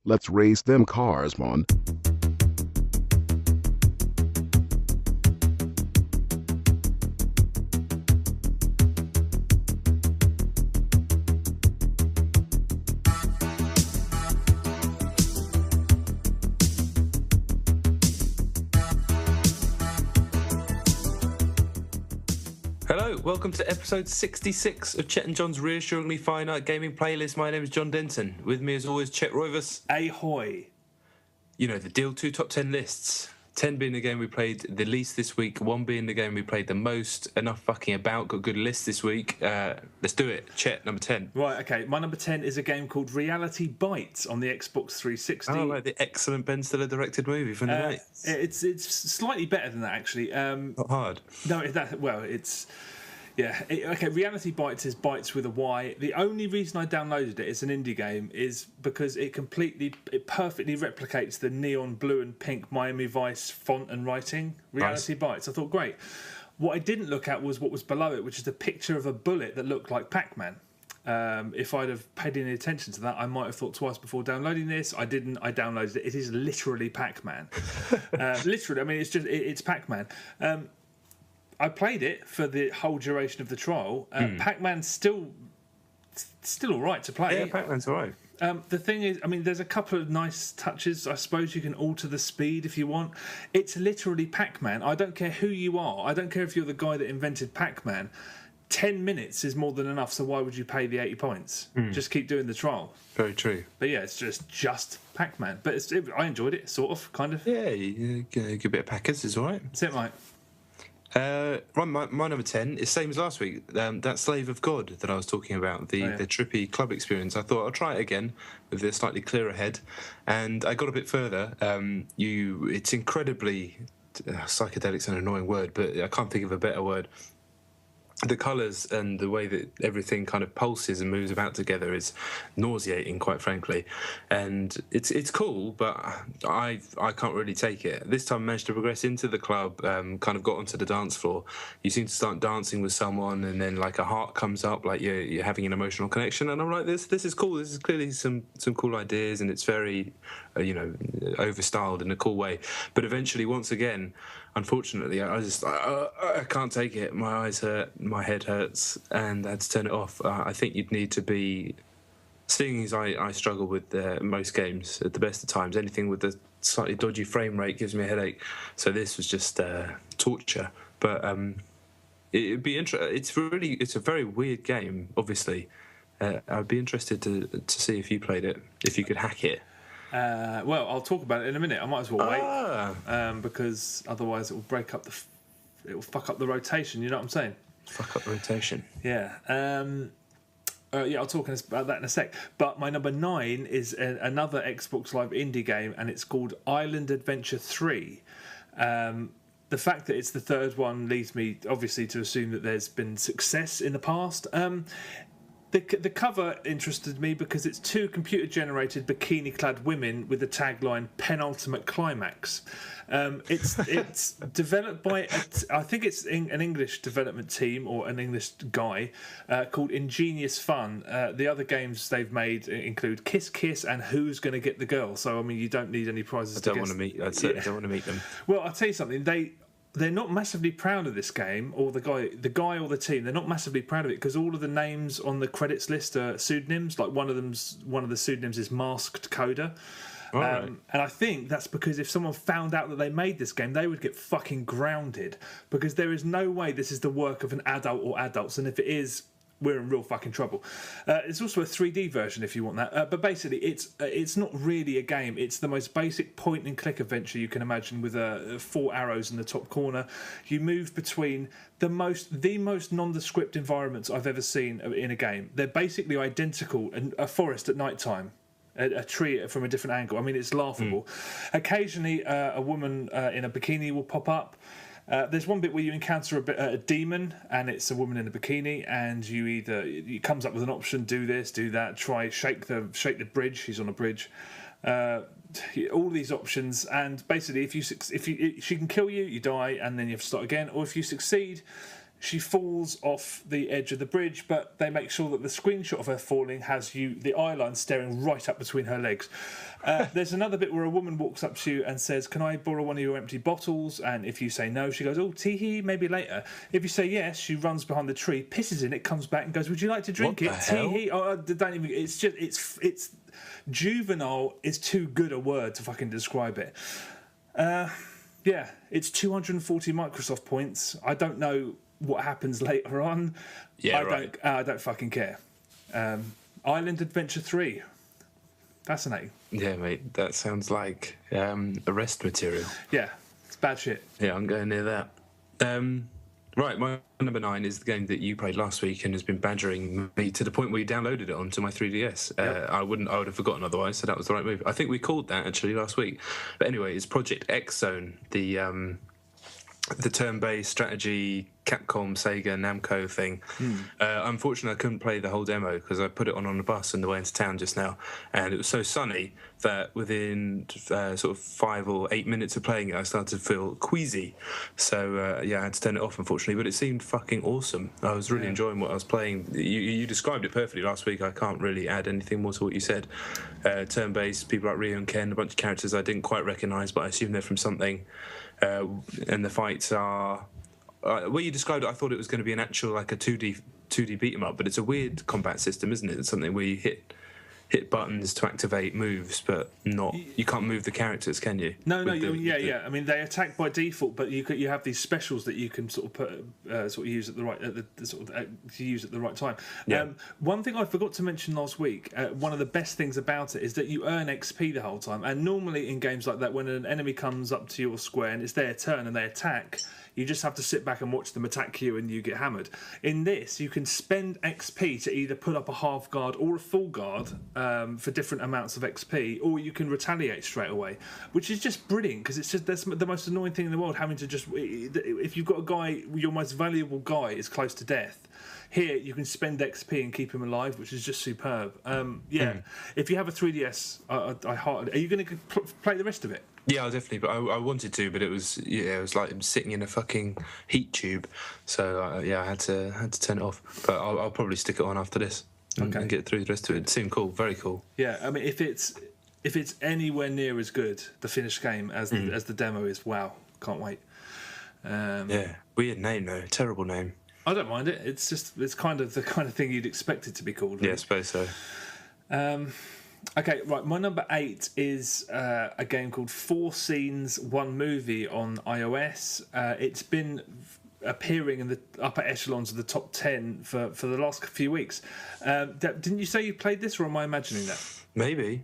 Let's race them cars, man. Hello, welcome to episode 66 of Chet and John's Reassuringly Finite Gaming Playlist. My name is John Denton. With me as always, Chet Roivas. Ahoy. You know, the deal, 2 top 10 lists. 10 being the game we played the least this week, 1 being the game we played the most. Enough fucking about, got a good list this week. Let's do it. Chet, number 10. Right, okay. My number 10 is a game called Reality Bites on the Xbox 360. Oh, like the excellent Ben Stiller directed movie from the 90s. It's slightly better than that, actually. Not hard. No, it's... Yeah, okay, Reality Bites is Bites with a Y. The only reason I downloaded it, it's an indie game, is because it perfectly replicates the neon blue and pink Miami Vice font and writing. Reality Bites. I thought, great. What I didn't look at was what was below it, which is a picture of a bullet that looked like Pac-Man. If I'd have paid any attention to that, I might have thought twice before downloading this. I didn't. I downloaded it. It is literally Pac-Man. Literally, I mean, it's Pac-Man. I played it for the whole duration of the trial. Pac-Man's still all right to play. Yeah, Pac-Man's all right. The thing is, I mean, there's a couple of nice touches. I suppose you can alter the speed if you want. It's literally Pac-Man. I don't care who you are. I don't care if you're the guy that invented Pac-Man. 10 minutes is more than enough, so why would you pay the 80 points? Just keep doing the trial. Very true. But yeah, it's just Pac-Man. But I enjoyed it, sort of, kind of. Yeah, a good bit of Packers is all right. That's it, mate. My number 10 is same as last week. That Slave of God that I was talking about, the trippy club experience. I thought I'll try it again with a slightly clearer head, and I got a bit further. It's incredibly psychedelic's an annoying word, but I can't think of a better word. The colours and the way that everything kind of pulses and moves about together is nauseating, quite frankly. And it's cool, but I can't really take it. This time I managed to progress into the club, kind of got onto the dance floor. You seem to start dancing with someone, and then like a heart comes up, like you're having an emotional connection. And I'm like, this is cool. This is clearly some cool ideas, and it's very, overstyled in a cool way. But eventually, once again, unfortunately, I can't take it. My eyes hurt, my head hurts, and I had to turn it off. I think you'd need to be, seeing as I struggle with most games at the best of times, anything with a slightly dodgy frame rate gives me a headache. So this was just torture. But it'd be interesting. It's a very weird game, obviously. I'd be interested to see if you played it, if you could hack it. Well, I'll talk about it in a minute. I might as well wait because otherwise it will break up it will fuck up the rotation. You know what I'm saying? Fuck up the rotation. Yeah. I'll talk about that in a sec. But my number 9 is another Xbox Live indie game, and it's called Island Adventure 3. The fact that it's the third one leads me, obviously, to assume that there's been success in the past. The cover interested me because it's 2 computer-generated bikini-clad women with the tagline "Penultimate Climax." It's developed by I think it's an English development team or an English guy called Ingenious Fun. The other games they've made include Kiss Kiss and Who's Gonna Get the Girl. So I mean, you don't need any prizes. I certainly don't want to meet them. Well, I'll tell you something. They're not massively proud of this game, or the guy or the team. They're not massively proud of it because all of the names on the credits list are pseudonyms. Like one of the pseudonyms is Masked Coder. Right. And I think that's because if someone found out that they made this game, they would get fucking grounded because there is no way this is the work of an adult or adults, and if it is, we're in real fucking trouble. It's also a 3D version if you want that. But basically, it's not really a game. It's the most basic point-and-click adventure you can imagine with 4 arrows in the top corner. You move between the most nondescript environments I've ever seen in a game. They're basically identical, and a forest at night time. A tree from a different angle. I mean, it's laughable. Occasionally, a woman in a bikini will pop up. There's one bit where you encounter a demon, and it's a woman in a bikini, and it comes up with an option: do this, do that, try shake the bridge. She's on a bridge. All these options, and basically, if she can kill you, you die, and then you have to start again. Or if you succeed, She falls off the edge of the bridge, but they make sure that the screenshot of her falling has the eye line staring right up between her legs. There's another bit where a woman walks up to you and says, "Can I borrow one of your empty bottles?" And if you say no, she goes, "Oh, tee-hee, maybe later." If you say yes, she runs behind the tree, pisses in it, comes back and goes, "Would you like to drink it?" Tee-hee. Oh, don't even. It's just it's juvenile is too good a word to fucking describe it. Yeah, it's 240 Microsoft points. I don't know what happens later on. Yeah, I don't fucking care. Island Adventure 3. Fascinating. Yeah, mate, that sounds like arrest material. Yeah, it's bad shit. Yeah, I'm going near that. Right, my number 9 is the game that you played last week and has been badgering me to the point where you downloaded it onto my 3DS. Yep. I would have forgotten otherwise, so that was the right move. I think we called that actually last week. But anyway, it's Project X Zone, the turn-based strategy Capcom, Sega, Namco thing. Unfortunately, I couldn't play the whole demo because I put it on the bus on the way into town just now, and it was so sunny that within sort of 5 or 8 minutes of playing it, I started to feel queasy. So I had to turn it off, unfortunately. But it seemed fucking awesome. I was really enjoying what I was playing. You described it perfectly last week. I can't really add anything more to what you said. Turn-based, people like Ryu and Ken, a bunch of characters I didn't quite recognise, but I assume they're from something. And the fights are... Well, you described it, I thought it was going to be an actual, like a 2D beat 'em up, but it's a weird combat system, isn't it? It's something where you hit buttons to activate moves, but you can't move the characters, can you? No. I mean, they attack by default, but you have these specials that you can sort of put use at the right use at the right time. Yeah. One thing I forgot to mention last week, one of the best things about it is that you earn XP the whole time. And normally in games like that, when an enemy comes up to your square and it's their turn and they attack, you just have to sit back and watch them attack you and you get hammered. In this, you can spend XP to either put up a half guard or a full guard for different amounts of XP, or you can retaliate straight away, which is just brilliant because that's the most annoying thing in the world, having to just... If you've got a guy, your most valuable guy is close to death, here you can spend XP and keep him alive, which is just superb. If you have a 3DS, are you going to play the rest of it? Yeah, definitely. But I wanted to, but it was like sitting in a fucking heat tube. So I had to turn it off. But I'll probably stick it on after this and get through the rest of it. It seemed cool, very cool. Yeah, I mean, if it's anywhere near as good, the finished game, as the demo is, wow, can't wait. Weird name though, terrible name. I don't mind it. It's kind of the kind of thing you'd expect it to be called. Really. Yeah, I suppose so. Okay, right. My number 8 is a game called 4 Scenes, 1 Movie on iOS. It's been appearing in the upper echelons of the top 10 for the last few weeks. Didn't you say you played this, or am I imagining that? Maybe.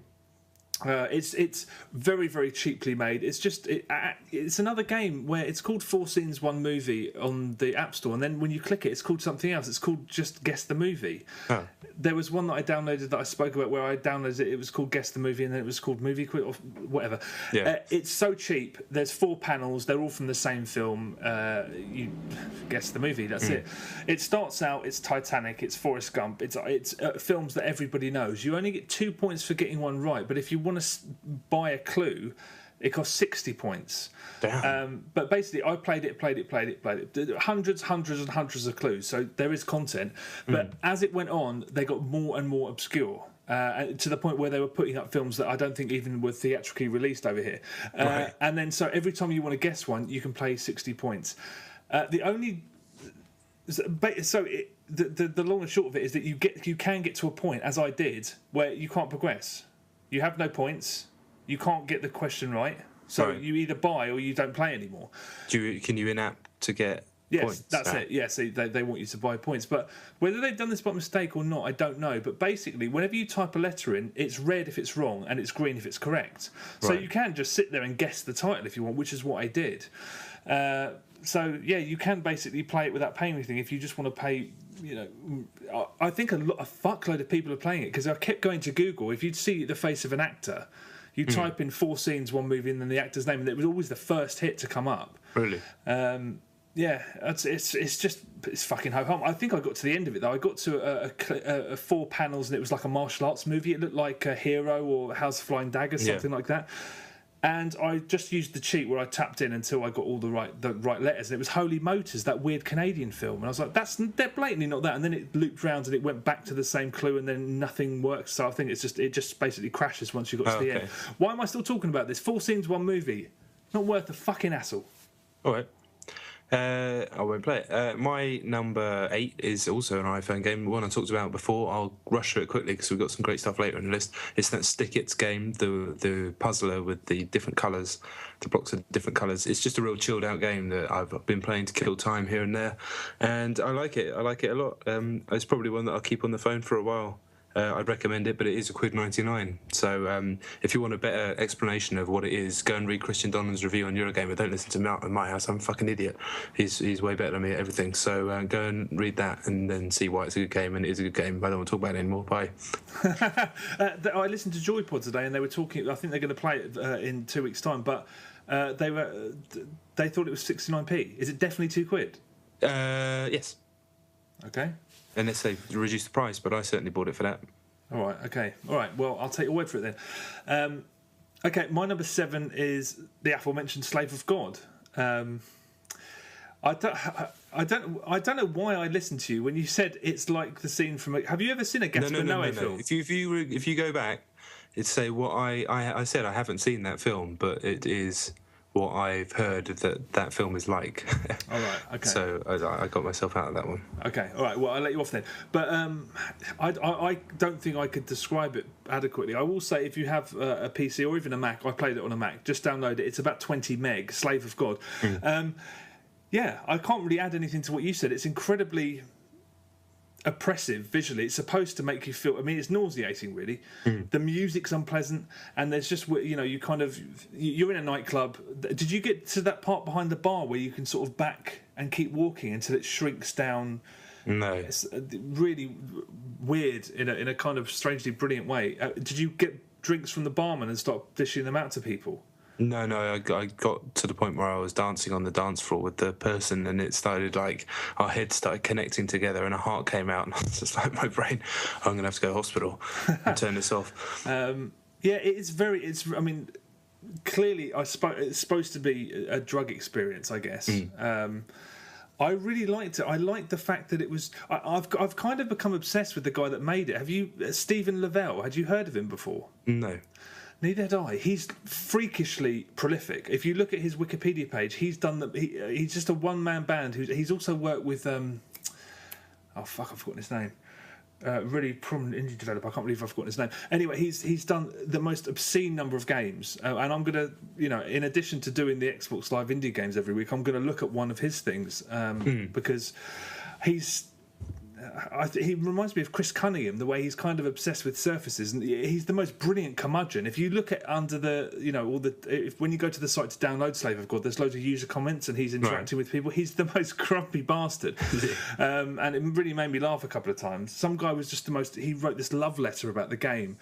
It's very, very cheaply made. It's another game where it's called 4 Scenes, 1 Movie on the App Store, and then when you click it, it's called something else. It's called just Guess the Movie. Oh. There was one that I downloaded that I spoke about where I downloaded it. It was called Guess the Movie, and then it was called Movie Quiz or whatever. Yeah. It's so cheap. There's 4 panels. They're all from the same film. You guess the movie. That's it. It starts out. It's Titanic. It's Forrest Gump. It's films that everybody knows. You only get 2 points for getting one right, but if you want to buy a clue, it costs 60 points. Damn. But basically, I played it. Hundreds and hundreds of clues, so there is content. But as it went on, they got more and more obscure. To the point where they were putting up films that I don't think even were theatrically released over here. Right. And then, so every time you want to guess one, you can play 60 points. The long and short of it is that you can get to a point, as I did, where you can't progress. You have no points. You can't get the question right. So you either buy or you don't play anymore. Can you in-app to get points? Yes, that's it. Yeah, so they want you to buy points. But whether they've done this by mistake or not, I don't know. But basically, whenever you type a letter in, it's red if it's wrong and it's green if it's correct. So you can just sit there and guess the title if you want, which is what I did. So, yeah, you can basically play it without paying anything if you just want to pay... I think a fuckload of people are playing it because I kept going to Google. If you'd see the face of an actor, you type in 4 Scenes, 1 Movie, and then the actor's name, and it was always the first hit to come up. Really? Yeah, it's fucking ho-hum. I think I got to the end of it though. I got to 4 panels, and it was like a martial arts movie. It looked like a Hero or House of Flying Daggers, something like that. And I just used the cheat where I tapped in until I got all the right letters. And it was Holy Motors, that weird Canadian film. And I was like, they're blatantly not that. And then it looped round and it went back to the same clue, and then nothing works. So I think it just basically crashes once you got to the end. Why am I still talking about this? 4 scenes, 1 movie. Not worth the fucking hassle. All right. I won't play it. My number 8 is also an iPhone game, one I talked about before. I'll rush through it quickly because we've got some great stuff later in the list. It's that Stick It's game, the puzzler with the different colours, the blocks of different colours. It's just a real chilled out game that I've been playing to kill time here and there, and I like it. I like it a lot. It's probably one that I'll keep on the phone for a while. I'd recommend it, but it is £1.99. So if you want a better explanation of what it is, go and read Christian Donlan's review on Eurogamer. Don't listen to me at my house. I'm a fucking idiot. He's way better than me at everything. So go and read that and then see why it's a good game. And it is a good game. I don't want to talk about it anymore. Bye. I listened to Joypod today, and they were talking. I think they're going to play it in 2 weeks' time. But they thought it was 69p. Is it definitely £2? Yes. Okay. Unless they've reduced the price, but I certainly bought it for that. All right, okay. All right, well, I'll take your word for it then. Okay, my number 7 is the aforementioned Slave of God. I don't know why I listened to you when you said it's like the scene from... Have you ever seen a Gaspar Noé film? If you go back, it's say what I said. I haven't seen that film, but it is what I've heard that film is like. All right, okay. So I got myself out of that one. Okay, all right. Well, I'll let you off then. But I don't think I could describe it adequately. I will say if you have a PC or even a Mac, I played it on a Mac. Just download it. It's about 20 meg. Slave of God. Yeah, I can't really add anything to what you said. It's incredibly oppressive visually. It's supposed to make you feel... I mean, it's nauseating, really. The music's unpleasant, and there's just... you kind of... You're in a nightclub. Did you get to that part behind the bar where you can sort of back and keep walking until it shrinks down? No. It's really weird in a kind of strangely brilliant way. Did you get drinks from the barman and start dishing them out to people? No, I got to the point where I was dancing on the dance floor with the person, and it started our heads started connecting together, and a heart came out, and I was just like, my brain, I'm going to have to go to hospital and turn this off. Yeah, I mean, clearly, it's supposed to be a drug experience, I guess. I really liked it. I liked the fact that it was... I've kind of become obsessed with the guy that made it. Have you... Stephen Lavelle, had you heard of him before? No. Neither had I. He's freakishly prolific. If you look at his Wikipedia page, he's done he's just a one-man band. He's also worked with I've forgotten his name. Really prominent indie developer. I can't believe I've forgotten his name. Anyway, he's done the most obscene number of games, and I'm gonna, in addition to doing the Xbox Live indie games every week, I'm gonna look at one of his things because he reminds me of Chris Cunningham, the way he's kind of obsessed with surfaces, and he's the most brilliant curmudgeon. If you look at under the, when you go to the site to download Slave of God, there's loads of user comments and he's interacting with people. He's the most grumpy bastard, and it really made me laugh a couple of times. Some guy was just he wrote this love letter about the game,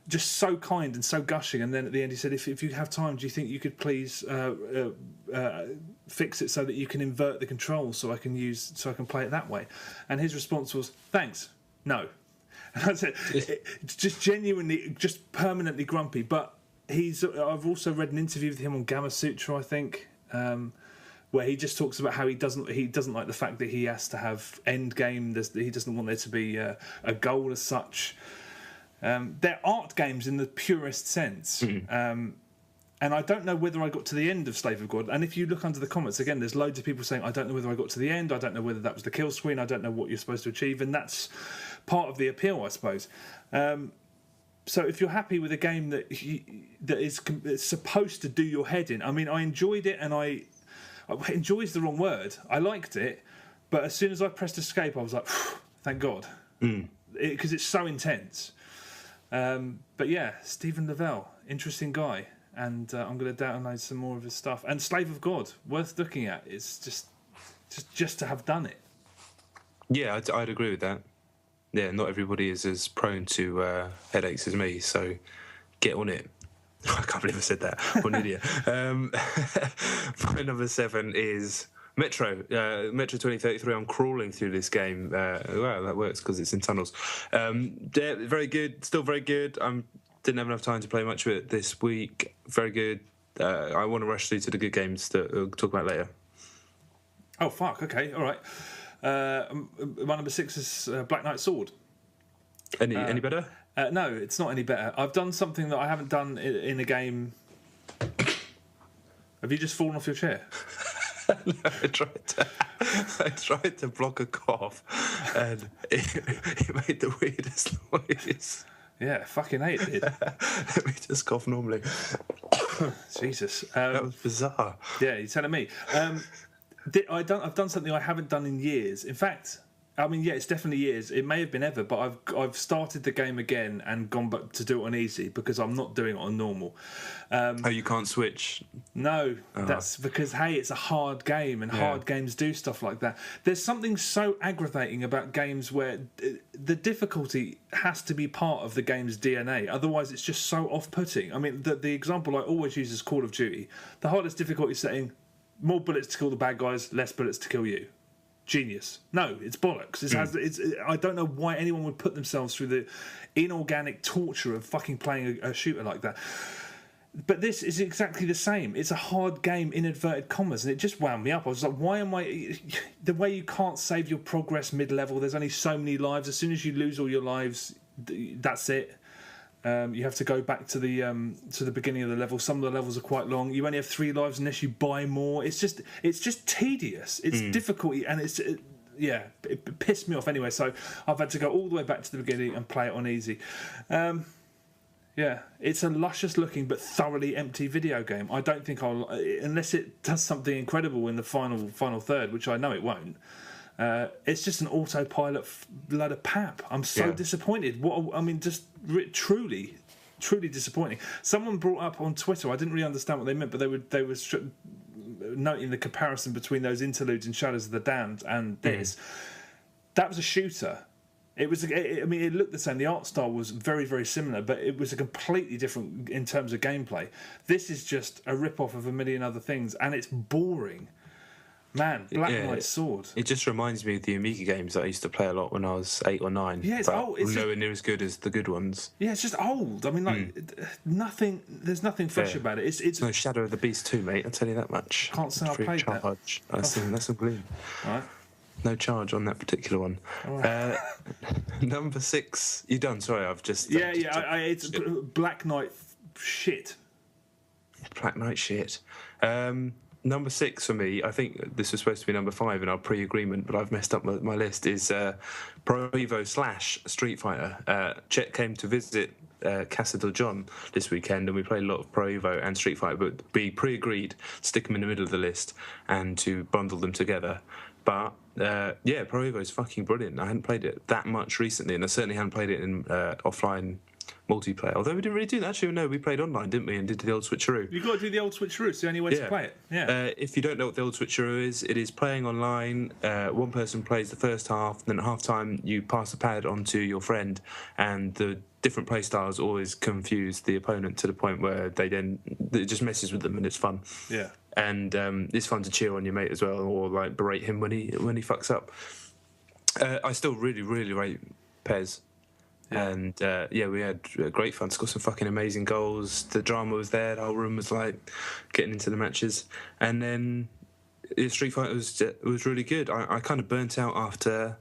just so kind and so gushing, and then at the end he said, if you have time, do you think you could please fix it so that you can invert the controls so I can play it that way? And his response was, thanks, no. And I said, it's just genuinely, just permanently grumpy. But I've also read an interview with him on Gamma Sutra, I think, where he just talks about how he doesn't like the fact that he has to have end game. He doesn't want there to be a goal as such. They're art games in the purest sense. And I don't know whether I got to the end of Slave of God. And if you look under the comments, again, there's loads of people saying, I don't know whether I got to the end. I don't know whether that was the kill screen. I don't know what you're supposed to achieve. And that's part of the appeal, I suppose. So if you're happy with a game that is supposed to do your head in, I mean, I enjoyed it, and enjoy is the wrong word. I liked it. But as soon as I pressed escape, I was like, thank God. Because it's so intense. But yeah, Stephen Lavelle, interesting guy. And I'm going to download some more of his stuff. And Slave of God, worth looking at. It's just to have done it. Yeah, I'd agree with that. Yeah, not everybody is as prone to headaches as me, so get on it. I can't believe I said that. What an idiot. My number 7 is Metro 2033. I'm crawling through this game. Well, that works because it's in tunnels. Very good, still very good. Didn't have enough time to play much of it this week. Very good. I want to rush through to the good games that we'll talk about later. Oh fuck! Okay, all right. My number 6 is Black Knight Sword. Any better? No, it's not any better. I've done something that I haven't done in a game. Have you just fallen off your chair? No, I tried to block a cough, and it made the weirdest noise. Yeah, fucking hate it. Let me just cough normally. Jesus, that was bizarre. Yeah, you're telling me. I've done something I haven't done in years. In fact, I mean, yeah, it's definitely years. It may have been ever, but I've started the game again and gone back to do it on easy because I'm not doing it on normal. You can't switch? No, that's because, hey, it's a hard game, and hard games do stuff like that. There's something so aggravating about games where the difficulty has to be part of the game's DNA. Otherwise, it's just so off-putting. I mean, the example I always use is Call of Duty. The hardest difficulty setting, more bullets to kill the bad guys, less bullets to kill you. Genius. No, it's bollocks. I don't know why anyone would put themselves through the inorganic torture of fucking playing a shooter like that. But this is exactly the same. It's a hard game in inverted commas, and it just wound me up. I was like, why am I... The way you can't save your progress mid-level, there's only so many lives. As soon as you lose all your lives, that's it. You have to go back to the beginning of the level. Some of the levels are quite long. You only have 3 lives unless you buy more. It's just tedious. It's difficult, and it pissed me off anyway. So I've had to go all the way back to the beginning and play it on easy. Yeah, it's a luscious looking but thoroughly empty video game. I don't think I'll, unless it does something incredible in the final third, which I know it won't. It's just an autopilot load of pap. I'm so disappointed. Truly disappointing. Someone brought up on Twitter, I didn't really understand what they meant, but they were noting the comparison between those interludes in Shadows of the Damned and this. That was a shooter. It looked the same. The art style was very, very similar, but it was a completely different in terms of gameplay. This is just a rip-off of a million other things, and it's boring. Man, Black Knight Sword. It just reminds me of the Amiga games that I used to play a lot when I was 8 or 9. Yeah, it's old. It's nowhere near as good as the good ones. Yeah, it's just old. I mean, nothing. There's nothing fresh about it. It's no Shadow of the Beast 2, mate. I'll tell you that much. Can't say I played that. That's a gleam. All right. No charge on that particular one. Right. Number 6. You done? Sorry, I've just... It's Black Knight shit. Black Knight shit. Number 6 for me, I think this was supposed to be number 5 in our pre-agreement, but I've messed up my list, is Pro Evo / Street Fighter. Chet came to visit Casa del John this weekend, and we played a lot of Pro Evo and Street Fighter, but we pre-agreed to stick them in the middle of the list and to bundle them together. But Pro Evo is fucking brilliant. I hadn't played it that much recently, and I certainly hadn't played it in offline multiplayer. Although we didn't really do that. Actually, no, we played online, didn't we? And did the old switcheroo. You've got to do the old switcheroo. It's the only way to play it. Yeah. If you don't know what the old switcheroo is, it is playing online. One person plays the first half, then at half time you pass the pad on to your friend, and the different play styles always confuse the opponent to the point where it just messes with them, and it's fun. Yeah. And it's fun to cheer on your mate as well, or like berate him when he fucks up. I still really, really rate Pez. Yeah. And we had great fun. Scored some fucking amazing goals. The drama was there. The whole room was like getting into the matches. And then Street Fighter was really good. I kind of burnt out after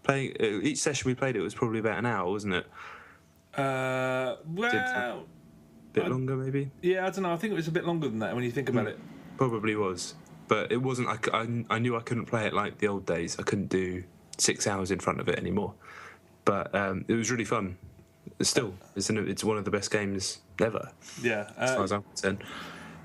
playing. Each session we played, it was probably about an hour, wasn't it? A bit longer, maybe. Yeah, I don't know. I think it was a bit longer than that when you think about it. Probably was, but it wasn't. I knew I couldn't play it like the old days. I couldn't do 6 hours in front of it anymore. But it was really fun. Still, it's one of the best games ever. Yeah, as far as I'm concerned.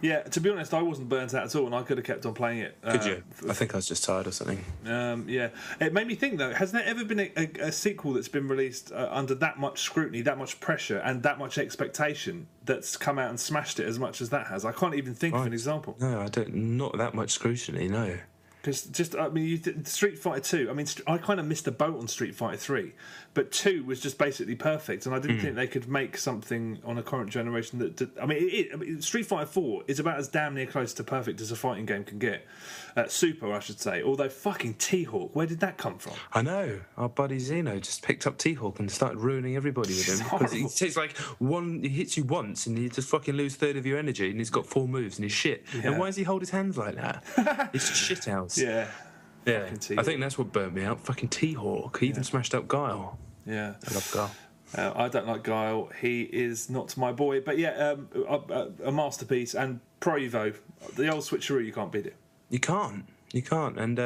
Yeah, to be honest, I wasn't burnt out at all, and I could have kept on playing it. Could you? I think I was just tired or something. Yeah, it made me think though. Has there ever been a sequel that's been released under that much scrutiny, that much pressure, and that much expectation that's come out and smashed it as much as that has? I can't even think of an example. No, I don't. Not that much scrutiny. No. Because Street Fighter 2. I mean, I kind of missed the boat on Street Fighter 3, but 2 was just basically perfect, and I didn't think they could make something on a current generation that. I mean, Street Fighter 4 is about as damn near close to perfect as a fighting game can get. Super, I should say. Although fucking T-Hawk, where did that come from? I know. Our buddy Zeno just picked up T-Hawk and started ruining everybody with him. Because it's like he hits you once and you just fucking lose a third of your energy, and he's got 4 moves and he's shit. Yeah. And why does he hold his hands like that? It's shit house. Yeah. Yeah. I think that's what burnt me out. Fucking T-Hawk. He even smashed up Guile. Yeah. I love Guile. I don't like Guile. He is not my boy. But yeah, a masterpiece. And Pro Evo, the old switcheroo, you can't beat it. You can't. And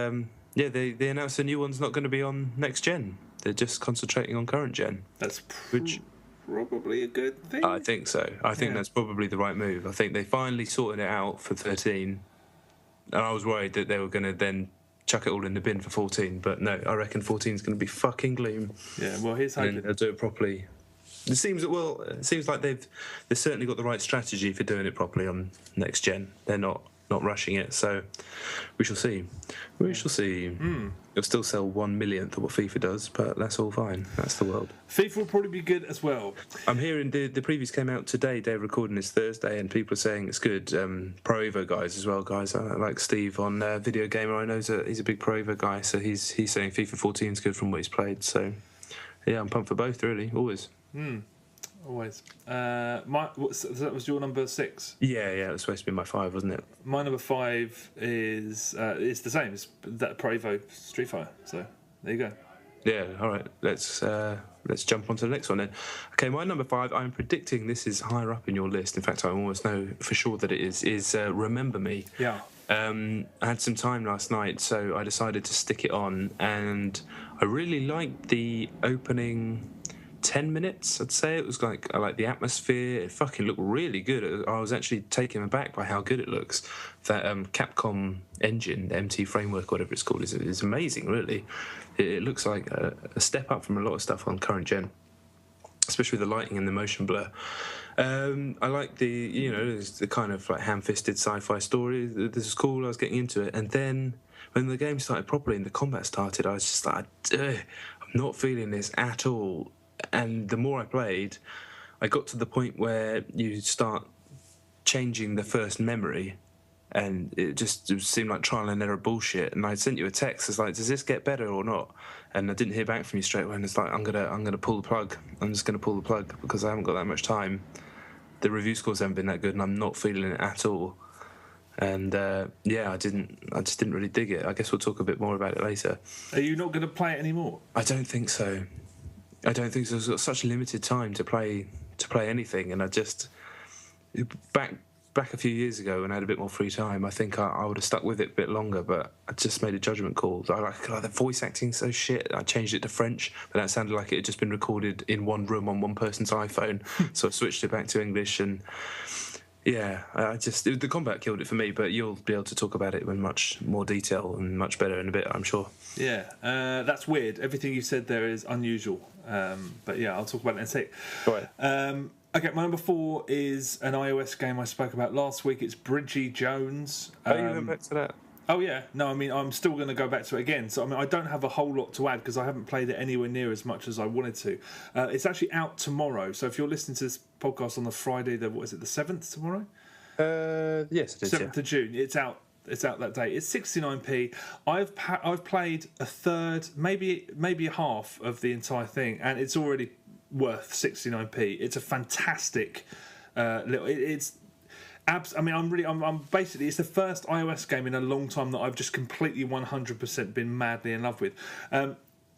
they announced the new one's not going to be on next gen. They're just concentrating on current gen. That's probably a good thing. I think so. I think that's probably the right move. I think they finally sorted it out for 13. And I was worried that they were going to then chuck it all in the bin for 14. But no, I reckon 14 is going to be fucking gloom. Yeah, well, here's hoping. And they'll do it properly. It seems like they've certainly got the right strategy for doing it properly on next gen. They're not rushing it, so we shall see. You'll still sell 1/1,000,000th of what FIFA does, but that's all fine. That's the world. FIFA will probably be good as well. I'm hearing the previews came out today. Day of recording is Thursday, and people are saying it's good. Pro Evo guys as well, guys. Like Steve on Video Gamer, I know he's a big Pro Evo guy, so he's saying FIFA 14 is good from what he's played. So yeah, I'm pumped for both, really, always. Always. That was your number 6? Yeah, it was supposed to be my 5, wasn't it? My number 5 is it's the same. It's that Pro Evo Street Fighter. So there you go. Yeah, all right. Let's jump on to the next one then. Okay, my number 5. I'm predicting this is higher up in your list. In fact, I almost know for sure that it is. Is Remember Me. Yeah. I had some time last night, so I decided to stick it on, and I really liked the opening 10 minutes, I'd say. It was like, I like the atmosphere. It fucking looked really good. I was actually taken aback by how good it looks. That Capcom engine, the MT framework, whatever it's called, is amazing, really. It looks like a step up from a lot of stuff on current gen, especially the lighting and the motion blur. I like the kind of like ham-fisted sci-fi story. This is cool. I was getting into it, and then when the game started properly and the combat started, I was just like, I'm not feeling this at all. And the more I played, I got to the point where you start changing the first memory, and it seemed like trial and error bullshit. And I sent you a text. It's like, does this get better or not? And I didn't hear back from you straight away. And it's like, I'm gonna pull the plug. I'm just gonna pull the plug because I haven't got that much time. The review scores haven't been that good, and I'm not feeling it at all. And I just didn't really dig it. I guess we'll talk a bit more about it later. Are you not going to play it anymore? I don't think so. I've got such limited time to play anything, and I just back a few years ago when I had a bit more free time, I think I would have stuck with it a bit longer, but I just made a judgment call. I like the voice acting so shit. I changed it to French, but that sounded like it had just been recorded in one room on one person's iPhone, so I switched it back to English, and yeah, the combat killed it for me, but you'll be able to talk about it in much more detail and much better in a bit, I'm sure. Yeah, that's weird. Everything you said there is unusual. But yeah, I'll talk about it in a sec. Go ahead. Okay, my number 4 is an iOS game I spoke about last week. It's Bridgie Jones. You went back to that? Oh yeah, no, I mean I'm still going to go back to it again. So I mean I don't have a whole lot to add because I haven't played it anywhere near as much as I wanted to. It's actually out tomorrow. So if you're listening to this podcast on the Friday, the 7th tomorrow? Yes, it is. 7th of June. It's out that day. It's 69p. I've played a third, maybe a half of the entire thing, and it's already worth 69p. It's a fantastic little. I'm basically, it's the first iOS game in a long time that I've just completely 100% been madly in love with.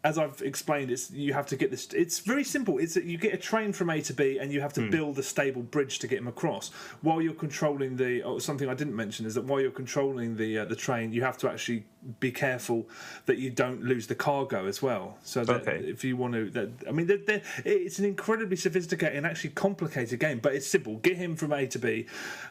As I've explained, you have to get this. It's very simple. It's that you get a train from A to B, and you have to build a stable bridge to get them across. While you're controlling something I didn't mention is that while you're controlling the train, you have to actually be careful that you don't lose the cargo as well. So that if you want to, it's an incredibly sophisticated and actually complicated game, but it's simple. Get him from A to B,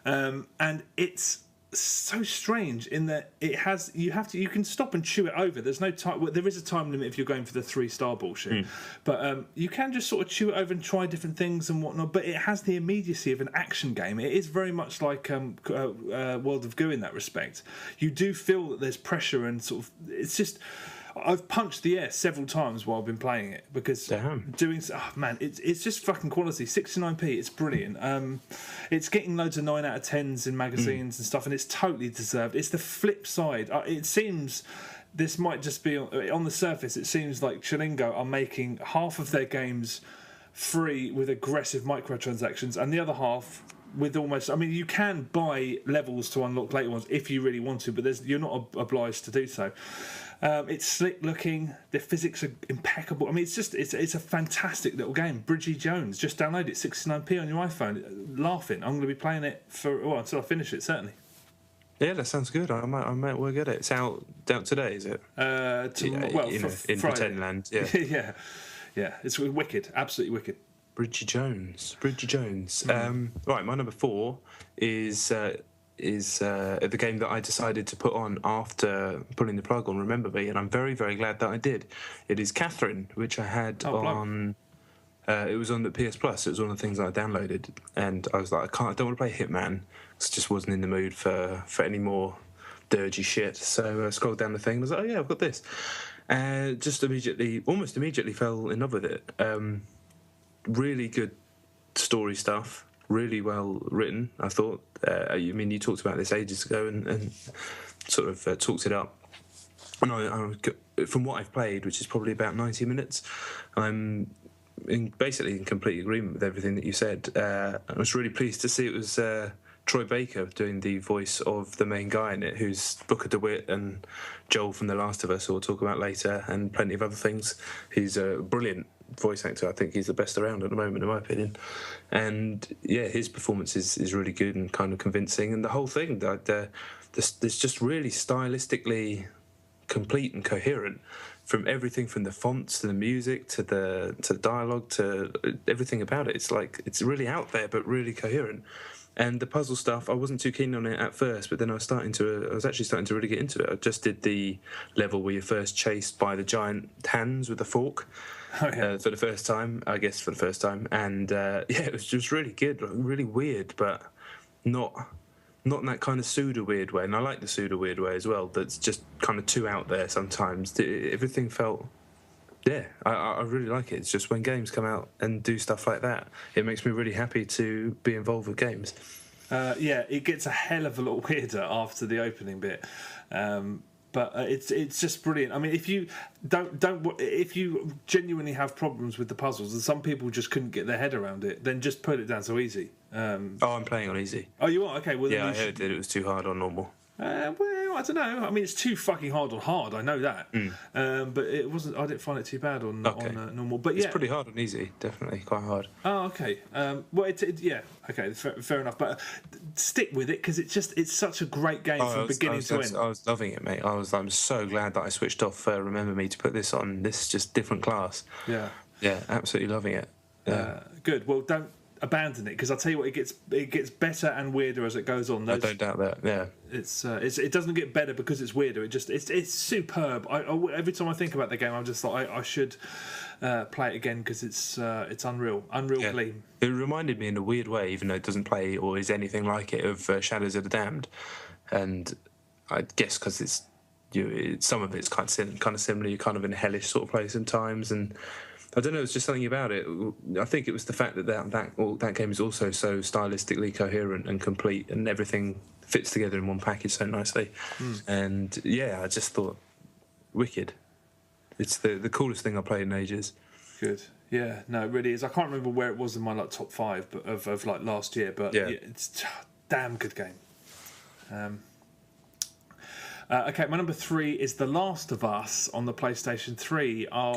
and it's so strange in that you can stop and chew it over. There's no time. Well, there is a time limit if you're going for the 3-star bullshit, but you can just sort of chew it over and try different things and whatnot. But it has the immediacy of an action game. It is very much like World of Goo in that respect. You do feel that there's pressure and sort of it's just. I've punched the air several times while I've been playing it because it's just fucking quality. 69p, it's brilliant. It's getting loads of 9 out of 10s in magazines and stuff, and it's totally deserved. It's the flip side. It seems this might just be on the surface. It seems like Chilingo are making half of their games free with aggressive microtransactions, and the other half with almost. I mean, you can buy levels to unlock later ones if you really want to, but you're not obliged to do so. It's slick looking. The physics are impeccable. I mean, it's a fantastic little game. Bridgie Jones, just download it, 69p on your iPhone. Laughing. I'm going to be playing it until I finish it. Certainly. Yeah, that sounds good. I might work at it. It's out today, is it? In Pretend Land. Yeah. yeah. It's wicked. Absolutely wicked. Bridgie Jones. Right, my number 4 is the game that I decided to put on after pulling the plug on Remember Me, and I'm very, very glad that I did. It is Catherine, which I had on. It was on the PS Plus. It was one of the things that I downloaded, and I was like, I don't want to play Hitman. I just wasn't in the mood for any more dirgy shit. So I scrolled down the thing and I was like, oh yeah, I've got this. Just almost immediately fell in love with it. Really good story stuff. Really well written, I thought. You talked about this ages ago and sort of talked it up. And from what I've played, which is probably about 90 minutes, I'm basically in complete agreement with everything that you said. I was really pleased to see it was Troy Baker doing the voice of the main guy in it, who's Booker DeWitt and Joel from The Last of Us, who we'll talk about later, and plenty of other things. He's a brilliant voice actor. I think he's the best around at the moment, in my opinion. And yeah, his performance is really good and kind of convincing. And the whole thing, there's just really stylistically complete and coherent, from everything from the fonts to the music to the dialogue to everything about it. It's really out there but really coherent. And the puzzle stuff, I wasn't too keen on it at first, but then I was actually starting to really get into it. I just did the level where you're first chased by the giant hands with a fork. For the first time, and it was just really good, really weird, but not in that kind of pseudo weird way. And I like the pseudo weird way as well. That's just kind of too out there sometimes. Everything felt, I really like it. It's just when games come out and do stuff like that, it makes me really happy to be involved with games. It gets a hell of a lot weirder after the opening bit. But it's just brilliant. I mean, if you if you genuinely have problems with the puzzles, and some people just couldn't get their head around it, then just put it down so easy. I'm playing on easy. Oh, you are? Okay. Well, I heard that it was too hard on normal. Well, I don't know. I mean, it's too fucking hard on hard. I know that. But it wasn't. I didn't find it too bad on normal. But it's pretty hard on easy. Definitely quite hard. Oh, okay. Okay. Fair enough. But stick with it because it's such a great game from beginning to end. I was loving it, mate. I'm so glad that I switched off Remember Me to put this on. This is just different class. Yeah. Yeah, absolutely loving it. Good. Well, don't abandon it because I'll tell you what, it gets better and weirder as it goes on. I don't doubt that. Yeah, it doesn't get better because it's weirder. It's superb. Every time I think about the game, I'm just like I should play it again because it's unreal clean. It reminded me in a weird way, even though it doesn't play or is anything like it, of Shadows of the Damned, and I guess because it's some of it's kind of similar. You're kind of in a hellish sort of place sometimes, and I don't know, it's just something about it. I think it was the fact that game is also so stylistically coherent and complete, and everything fits together in one package so nicely. And I just thought, wicked. It's the coolest thing I've played in ages. Good. Yeah, no, it really is. I can't remember where it was in my top 5 but of last year, but it's a damn good game. Okay, my number 3 is The Last of Us on the PlayStation 3. I'll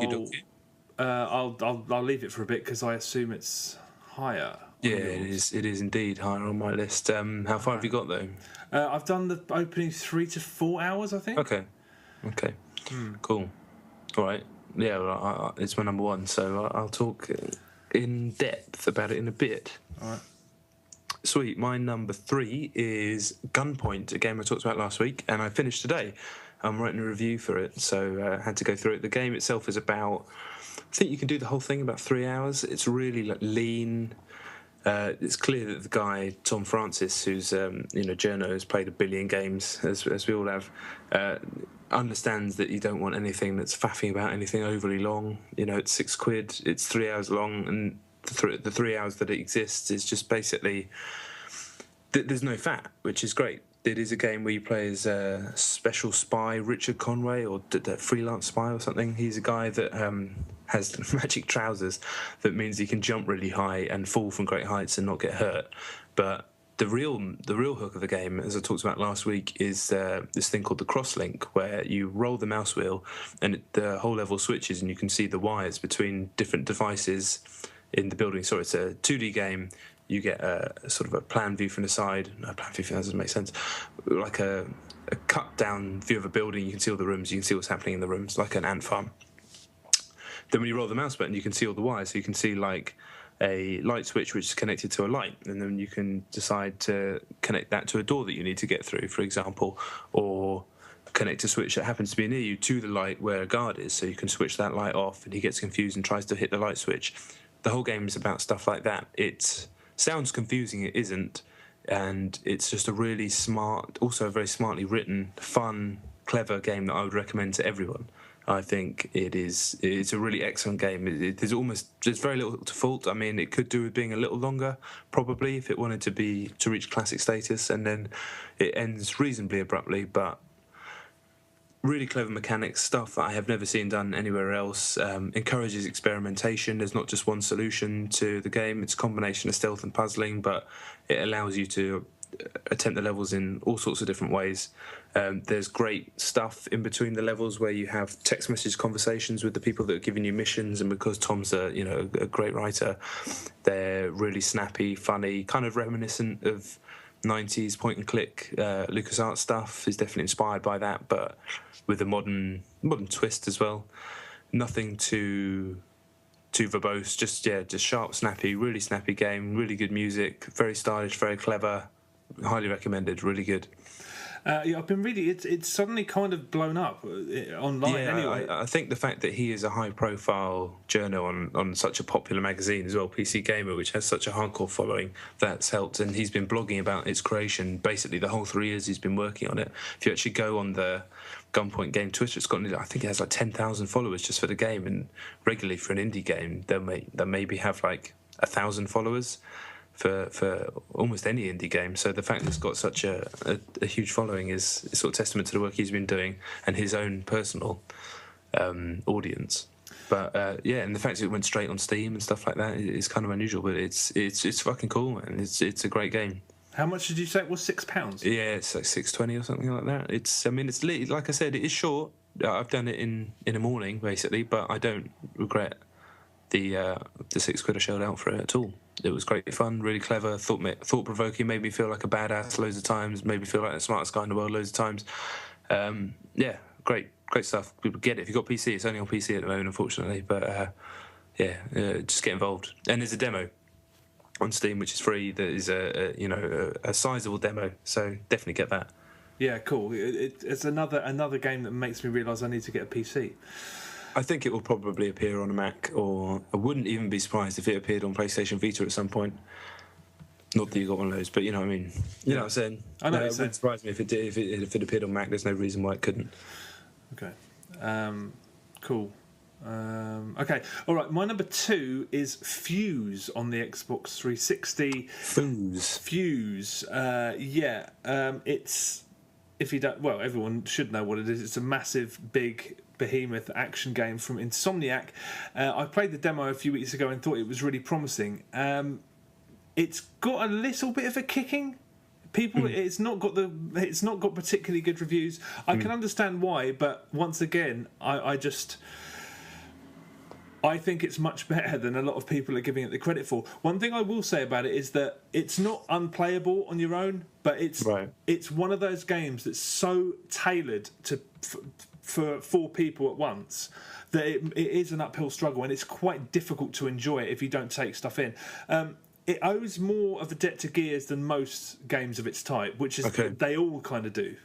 leave it for a bit because I assume it's higher. Yeah, it is indeed higher on my list. How far have you got though? I've done the opening 3 to 4 hours, I think. Okay, cool. All right, yeah, well, it's my number 1, so I'll talk in depth about it in a bit. All Sweet. My number 3 is Gunpoint, a game I talked about last week, and I finished today. I'm writing a review for it, so I had to go through it. The game itself is about, I think you can do the whole thing in about 3 hours. It's really lean. It's clear that the guy Tom Francis, who's journo, has played a billion games, as we all have, understands that you don't want anything that's faffing about anything overly long. It's £6, it's 3 hours long, and the 3 hours that it exists is just basically there's no fat, which is great. It is a game where you play as a special spy, Richard Conway, or freelance spy or something. He's a guy that has magic trousers that means he can jump really high and fall from great heights and not get hurt. But the real hook of the game, as I talked about last week, is this thing called the crosslink, where you roll the mouse wheel and the whole level switches and you can see the wires between different devices in the building. So it's a 2D game. You get a sort of a plan view from the side. No, plan view doesn't make sense. Like a cut down view of a building. You can see all the rooms. You can see what's happening in the rooms, like an ant farm. Then when you roll the mouse button, you can see all the wires. So you can see like a light switch which is connected to a light, and then you can decide to connect that to a door that you need to get through, for example, or connect a switch that happens to be near you to the light where a guard is. So you can switch that light off, and he gets confused and tries to hit the light switch. The whole game is about stuff like that. It sounds confusing, it isn't, and it's just a really smart, also a very smartly written, fun, clever game that I would recommend to everyone. I think it's a really excellent game. There's very little to fault. I mean, it could do with being a little longer, probably, if it wanted to reach classic status, and then it ends reasonably abruptly, but really clever mechanics, stuff that I have never seen done anywhere else. Encourages experimentation. There's not just one solution to the game. It's a combination of stealth and puzzling, but it allows you to attempt the levels in all sorts of different ways. There's great stuff in between the levels where you have text message conversations with the people that are giving you missions, and because Tom's a great writer, they're really snappy, funny, kind of reminiscent of 90s point and click LucasArts stuff. Is definitely inspired by that, but with a modern twist as well. Nothing too verbose, just sharp, snappy, really snappy game, really good music, very stylish, very clever, highly recommended, really good. I've been reading it's suddenly kind of blown up online anyway. I think the fact that he is a high-profile journo on such a popular magazine as well, PC Gamer, which has such a hardcore following, that's helped. And he's been blogging about its creation basically the whole 3 years he's been working on it. If you actually go on the Gunpoint game Twitter, I think it has like 10,000 followers just for the game, and regularly for an indie game they'll maybe have like 1,000 followers for almost any indie game. So the fact that it's got such a huge following is sort of testament to the work he's been doing and his own personal audience. But and the fact that it went straight on Steam and stuff like that is kind of unusual, but it's fucking cool, and it's a great game. How much did you say it was? £6? Yeah, it's like £6.20 or something like that. It's like I said, it is short. I've done it in a morning basically, but I don't regret the £6 I shelled out for it at all. It was great fun, really clever, thought-provoking, made me feel like a badass loads of times, made me feel like the smartest guy in the world loads of times. Great stuff. People get it. If you've got PC, it's only on PC at the moment, unfortunately, but just get involved. And there's a demo on Steam, which is free, that is a sizable demo, so definitely get that. Yeah, cool. It's another game that makes me realise I need to get a PC. I think it will probably appear on a Mac, or I wouldn't even be surprised if it appeared on PlayStation Vita at some point. Not that you got one of those, but you know what I mean. You know what I'm saying? I know. It wouldn't surprise me if it did. If it appeared on Mac, there's no reason why it couldn't. Okay. Cool. Okay. All right. My number 2 is Fuse on the Xbox 360. Fuse. It's, if you don't, well, everyone should know what it is. It's a massive, big behemoth action game from Insomniac. I played the demo a few weeks ago and thought it was really promising. It's got a little bit of a kicking. It's not got particularly good reviews. I can understand why, but once again, I think it's much better than a lot of people are giving it the credit for. One thing I will say about it is that it's not unplayable on your own, but it's one of those games that's so tailored for 4 people at once that it is an uphill struggle, and it's quite difficult to enjoy it if you don't take stuff in. it owes more of a debt to Gears than most games of its type, which is they all kind of do.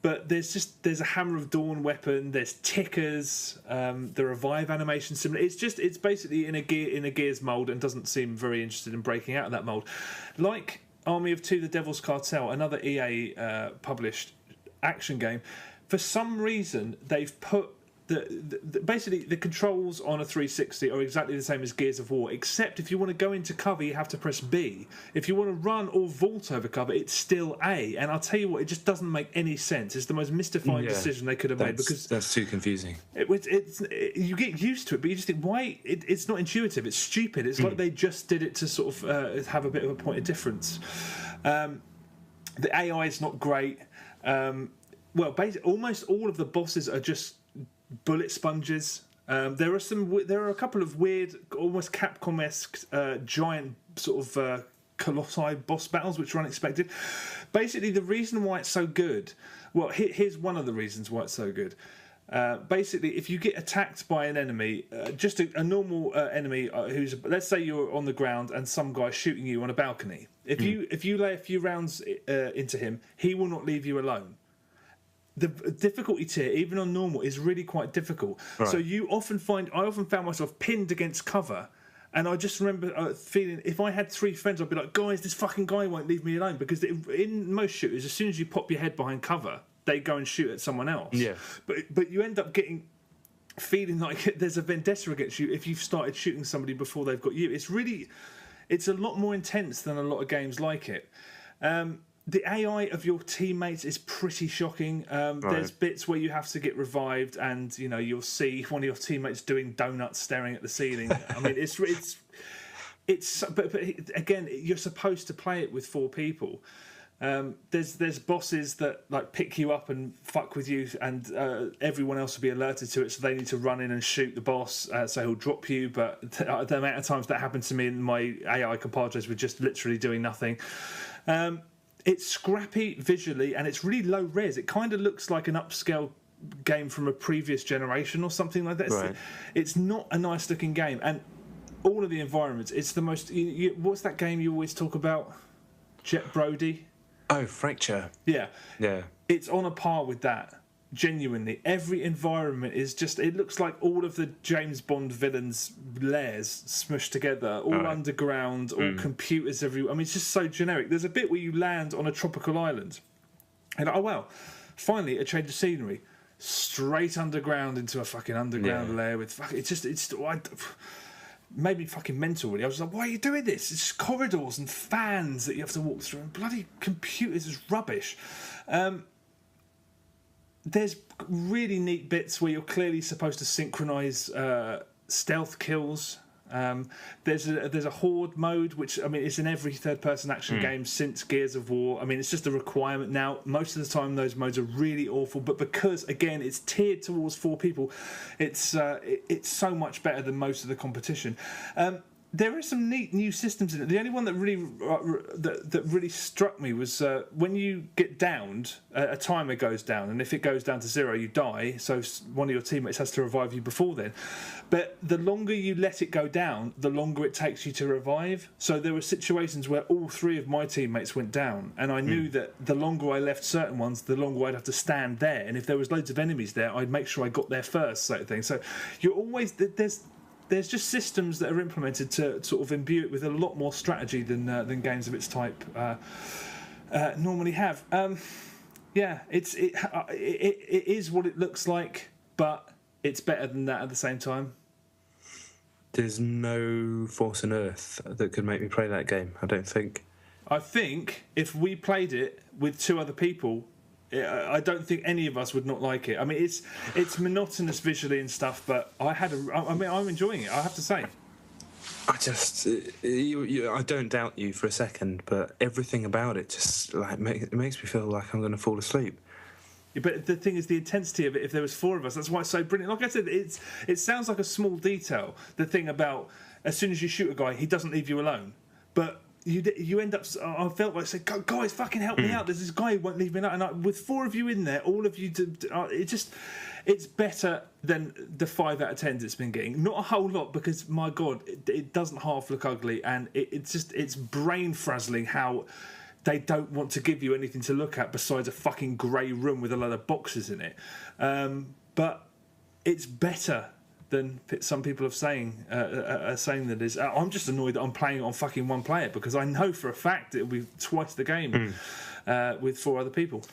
But there's a Hammer of Dawn weapon. There's tickers. The revive animation similar. It's basically in a Gears mold and doesn't seem very interested in breaking out of that mold. Like Army of Two: The Devil's Cartel, another EA published action game. For some reason, they've put basically the controls on a 360 are exactly the same as Gears of War, except if you want to go into cover, you have to press B. If you want to run or vault over cover, it's still A. And I'll tell you what, it just doesn't make any sense. It's the most mystifying decision they could have made, because that's too confusing. You get used to it, but you just think, why? It's not intuitive. It's stupid. It's like they just did it to sort of have a bit of a point of difference. The AI is not great. Well, basically, almost all of the bosses are just bullet sponges. There are a couple of weird, almost Capcom-esque giant sort of colossi boss battles which are unexpected. Basically, the reason why it's so good, well, here's one of the reasons why it's so good. Basically, if you get attacked by an enemy, just a normal enemy who's, let's say you're on the ground and some guy's shooting you on a balcony. If you lay a few rounds into him, he will not leave you alone. The difficulty tier, even on normal, is really quite difficult. Right. So I often found myself pinned against cover, and I just remember feeling, if I had 3 friends, I'd be like, guys, this fucking guy won't leave me alone, because in most shooters, as soon as you pop your head behind cover, they go and shoot at someone else. Yeah. But you end up feeling like there's a vendetta against you if you've started shooting somebody before they've got you. It's a lot more intense than a lot of games like it. The AI of your teammates is pretty shocking. There's bits where you have to get revived, and you'll see one of your teammates doing donuts, staring at the ceiling. I mean, but again, you're supposed to play it with 4 people. There's bosses that like pick you up and fuck with you, and everyone else will be alerted to it, so they need to run in and shoot the boss, so he'll drop you. But the amount of times that happened to me, and my AI compadres were just literally doing nothing. It's scrappy visually, and it's really low res. It kind of looks like an upscale game from a previous generation or something like that. Right. It's not a nice looking game, and all of the environments. It's the most. What's that game you always talk about? Jet Brody. Oh, Fracture. Yeah. Yeah. It's on a par with that. Genuinely, every environment is just. It looks like all of the James Bond villains' lairs smushed together, all underground, all computers everywhere. I mean, it's just so generic. There's a bit where you land on a tropical island, and oh wow, finally a change of scenery. Straight underground into a fucking underground lair with made me fucking mental, really. I was like, why are you doing this? It's just corridors and fans that you have to walk through, and bloody computers is rubbish. There's really neat bits where you're clearly supposed to synchronise stealth kills. There's a horde mode, which, I mean, it's in every third-person action game since Gears of War. I mean, it's just a requirement now. Most of the time, those modes are really awful, but because, again, it's tiered towards 4 people, it's so much better than most of the competition. There are some neat new systems in it. The only one that really struck me was when you get downed, a timer goes down, and if it goes down to 0, you die. So one of your teammates has to revive you before then. But the longer you let it go down, the longer it takes you to revive. So there were situations where all 3 of my teammates went down, and I knew that the longer I left certain ones, the longer I'd have to stand there. And if there was loads of enemies there, I'd make sure I got there first, sort of thing. So you're always there's just systems that are implemented to sort of imbue it with a lot more strategy than games of its type normally have. It is what it looks like, but it's better than that at the same time. There's no force on earth that could make me play that game, I don't think. I think if we played it with 2 other people, I don't think any of us would not like it. I mean, it's monotonous visually and stuff, but I'm enjoying it, I have to say. I don't doubt you for a second, but everything about it just like it makes me feel like I'm going to fall asleep. Yeah, but the thing is, the intensity of it. If there was 4 of us, that's why it's so brilliant. Like I said, it sounds like a small detail. The thing about as soon as you shoot a guy, he doesn't leave you alone, but you end up. I felt like saying, "Guys, fucking help me out! There's this guy who won't leave me alone." And with 4 of you in there, all of you, it's better than the 5 out of 10s it's been getting. Not a whole lot, because my God, it doesn't half look ugly, and it's brain frazzling how they don't want to give you anything to look at besides a fucking grey room with a lot of boxes in it. But it's better than some people are saying that is. I'm just annoyed that I'm playing it on fucking one player, because I know for a fact it'll be twice the game with 4 other people.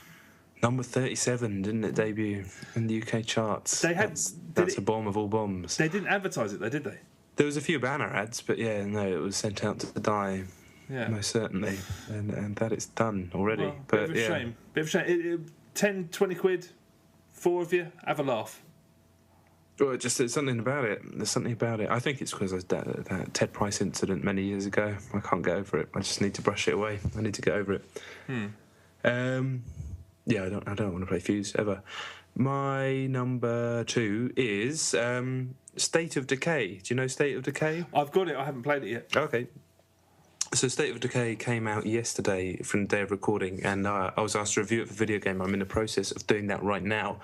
Number 37, didn't it debut in the UK charts? That's a bomb of all bombs. They didn't advertise it though, did they? There was a few banner ads, but yeah, no, it was sent out to die. Yeah, most certainly, and that it's done already. Well, but bit of a shame. 10, 20 quid, 4 of you, have a laugh. Well, there's something about it. There's something about it. I think it's because of that Ted Price incident many years ago. I can't get over it. I just need to brush it away. I need to get over it. Yeah, I don't want to play Fuse ever. My number 2 is State of Decay. Do you know State of Decay? I've got it. I haven't played it yet. Okay. So State of Decay came out yesterday from the day of recording, and I was asked to review it for video game. I'm in the process of doing that right now.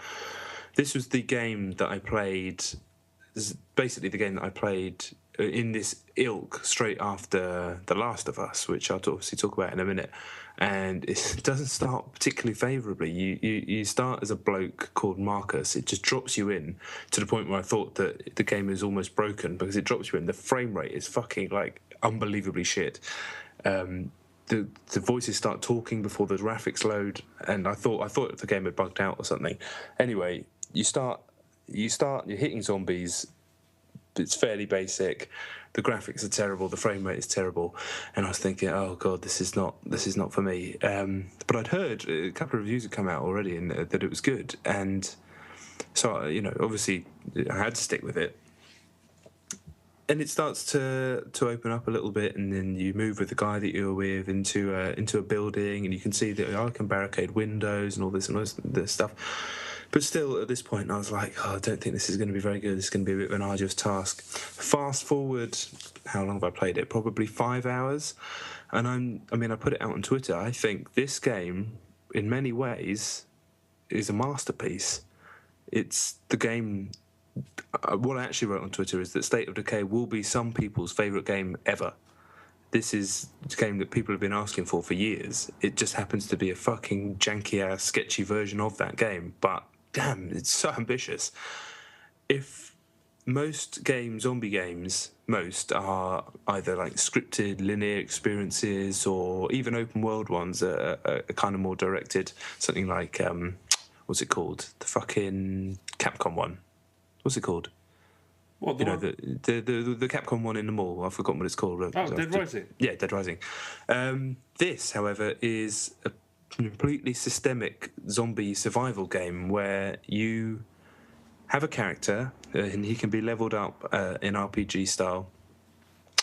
This was the game that I played. This is basically the game that I played in this ilk straight after The Last of Us, which I'll obviously talk about in a minute. And it doesn't start particularly favourably. You start as a bloke called Marcus. It just drops you in to the point where I thought that the game is almost broken, because it drops you in. The frame rate is fucking like unbelievably shit. The voices start talking before the graphics load, and I thought the game had bugged out or something. Anyway, you're hitting zombies. It's fairly basic. The graphics are terrible. The frame rate is terrible, and I was thinking, oh god, this is not for me. But I'd heard a couple of reviews had come out already, and that it was good, and so obviously I had to stick with it. And it starts to open up a little bit, and then you move with the guy that you're with into a building, and you can see that I can barricade windows and all this stuff. But still, at this point, I was like, I don't think this is going to be very good. This is going to be a bit of an arduous task. Fast forward, how long have I played it? Probably 5 hours. And I put it out on Twitter. I think this game, in many ways, is a masterpiece. It's the game. What I actually wrote on Twitter is that State of Decay will be some people's favourite game ever. This is a game that people have been asking for years. It just happens to be a fucking janky-ass, sketchy version of that game. But damn, it's so ambitious. If most zombie games, are either like scripted, linear experiences, or even open world ones are kind of more directed. Something like, what's it called? The fucking Capcom one. What's it called? What, the Capcom one in the mall. I've forgotten what it's called. Oh, Dead Rising. Yeah, Dead Rising. This, however, is a completely systemic zombie survival game where you have a character and he can be leveled up in RPG style.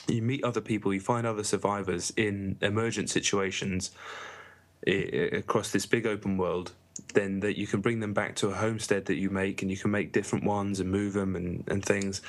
You meet other people, you find other survivors in emergent situations across this big open world. Then that you can bring them back to a homestead that you make, and you can make different ones and move them and things.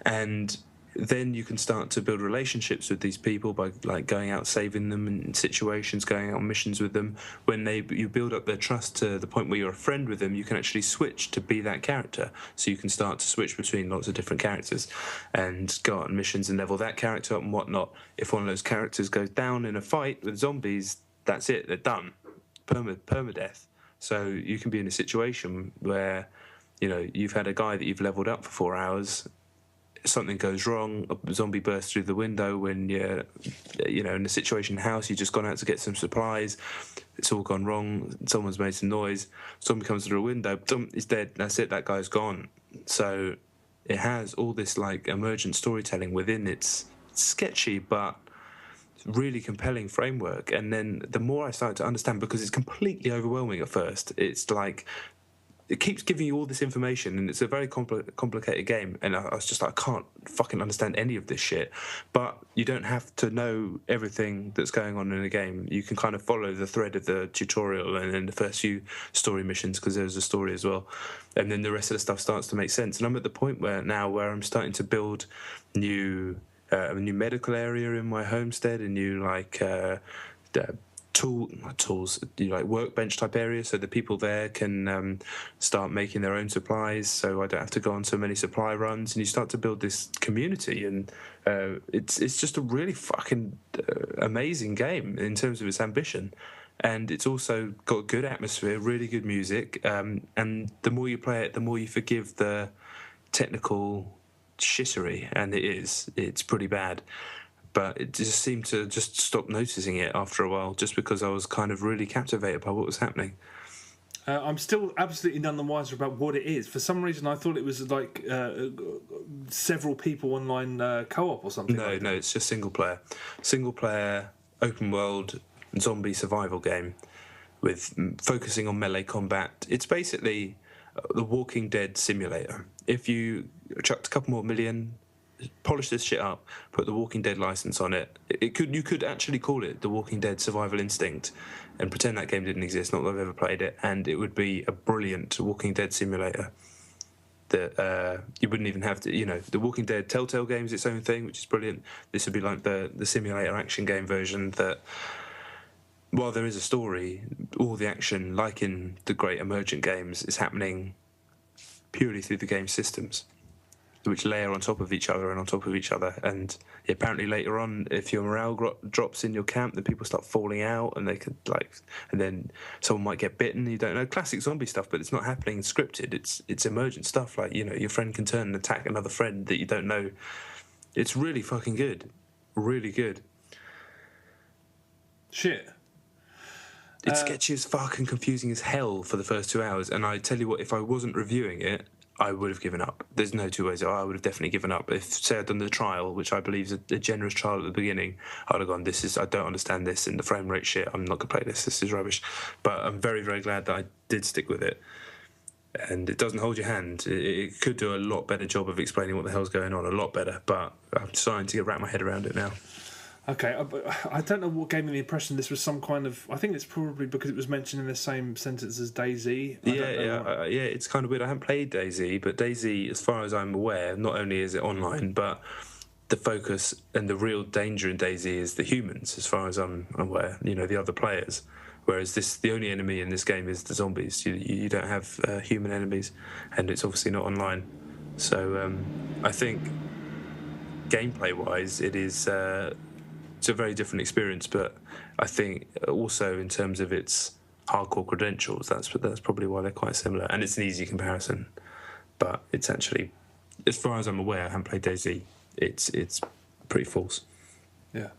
And then you can start to build relationships with these people by like going out saving them in situations, going out on missions with them. When you build up their trust to the point where you're a friend with them, you can actually switch to be that character. So you can start to switch between lots of different characters and go out on missions and level that character up and whatnot. If one of those characters goes down in a fight with zombies, that's it, they're done. Permadeath. So you can be in a situation where, you've had a guy that you've leveled up for 4 hours, something goes wrong, a zombie bursts through the window when you're, in a situation in the house, you've just gone out to get some supplies, it's all gone wrong, someone's made some noise, zombie comes through a window, he's dead, that's it, that guy's gone. So it has all this like emergent storytelling within its sketchy but really compelling framework. And then the more I started to understand, because it's completely overwhelming at first, it's like it keeps giving you all this information, and it's a very complicated game, and I was just like, I can't fucking understand any of this shit. But you don't have to know everything that's going on in a game. You can kind of follow the thread of the tutorial and then the first few story missions, because there's a story as well, and then the rest of the stuff starts to make sense. And I'm at the point where I'm starting to build a new medical area in my homestead, a new tools, like workbench type areas, so the people there can start making their own supplies, so I don't have to go on so many supply runs, and you start to build this community, and it's just a really fucking amazing game in terms of its ambition. And it's also got good atmosphere, really good music, and the more you play it, the more you forgive the technical shittery, and it's pretty bad. But it just seemed to just stop noticing it after a while, just because I was kind of really captivated by what was happening. I'm still absolutely none the wiser about what it is. For some reason, I thought it was like several people online co-op or something. No, it's just single player, open world zombie survival game with focusing on melee combat. It's basically the Walking Dead simulator. If you chucked a couple more million, polish this shit up, put the Walking Dead license on it, you could actually call it the Walking Dead Survival Instinct and pretend that game didn't exist, not that I've ever played it, and it would be a brilliant Walking Dead simulator that you wouldn't even have to, the Walking Dead Telltale game is its own thing, which is brilliant. This would be like the simulator action game version that, while there is a story, all the action, like in the great emergent games, is happening purely through the game systems, which layer on top of each other and on top of each other. And apparently later on, if your morale drops in your camp, then people start falling out, and they could and then someone might get bitten. You don't know, classic zombie stuff, but it's not happening scripted. It's emergent stuff. Like, your friend can turn and attack another friend that you don't know. It's really fucking good, really good. Shit. It's sketchy as fuck and confusing as hell for the first 2 hours. And I tell you what, if I wasn't reviewing it, I would have given up. There's no two ways. I would have definitely given up. If, say, I'd done the trial, which I believe is a generous trial at the beginning, I'd have gone, I don't understand this, and the frame rate shit, I'm not going to play this. This is rubbish. But I'm very, very glad that I did stick with it. And it doesn't hold your hand. It could do a lot better job of explaining what the hell's going on, a lot better. But I'm starting to wrap my head around it now. Okay, I don't know what gave me the impression this was some kind of... I think it's probably because it was mentioned in the same sentence as DayZ. Yeah, it's kind of weird. I haven't played DayZ, but DayZ, as far as I'm aware, not only is it online, but the focus and the real danger in DayZ is the humans, as far as I'm aware, the other players. Whereas the only enemy in this game is the zombies. You don't have human enemies, and it's obviously not online. So I think gameplay-wise, it's a very different experience, but I think also in terms of its hardcore credentials, that's probably why they're quite similar, and it's an easy comparison. But it's actually, as far as I'm aware, I haven't played DayZ. It's pretty false. Yeah.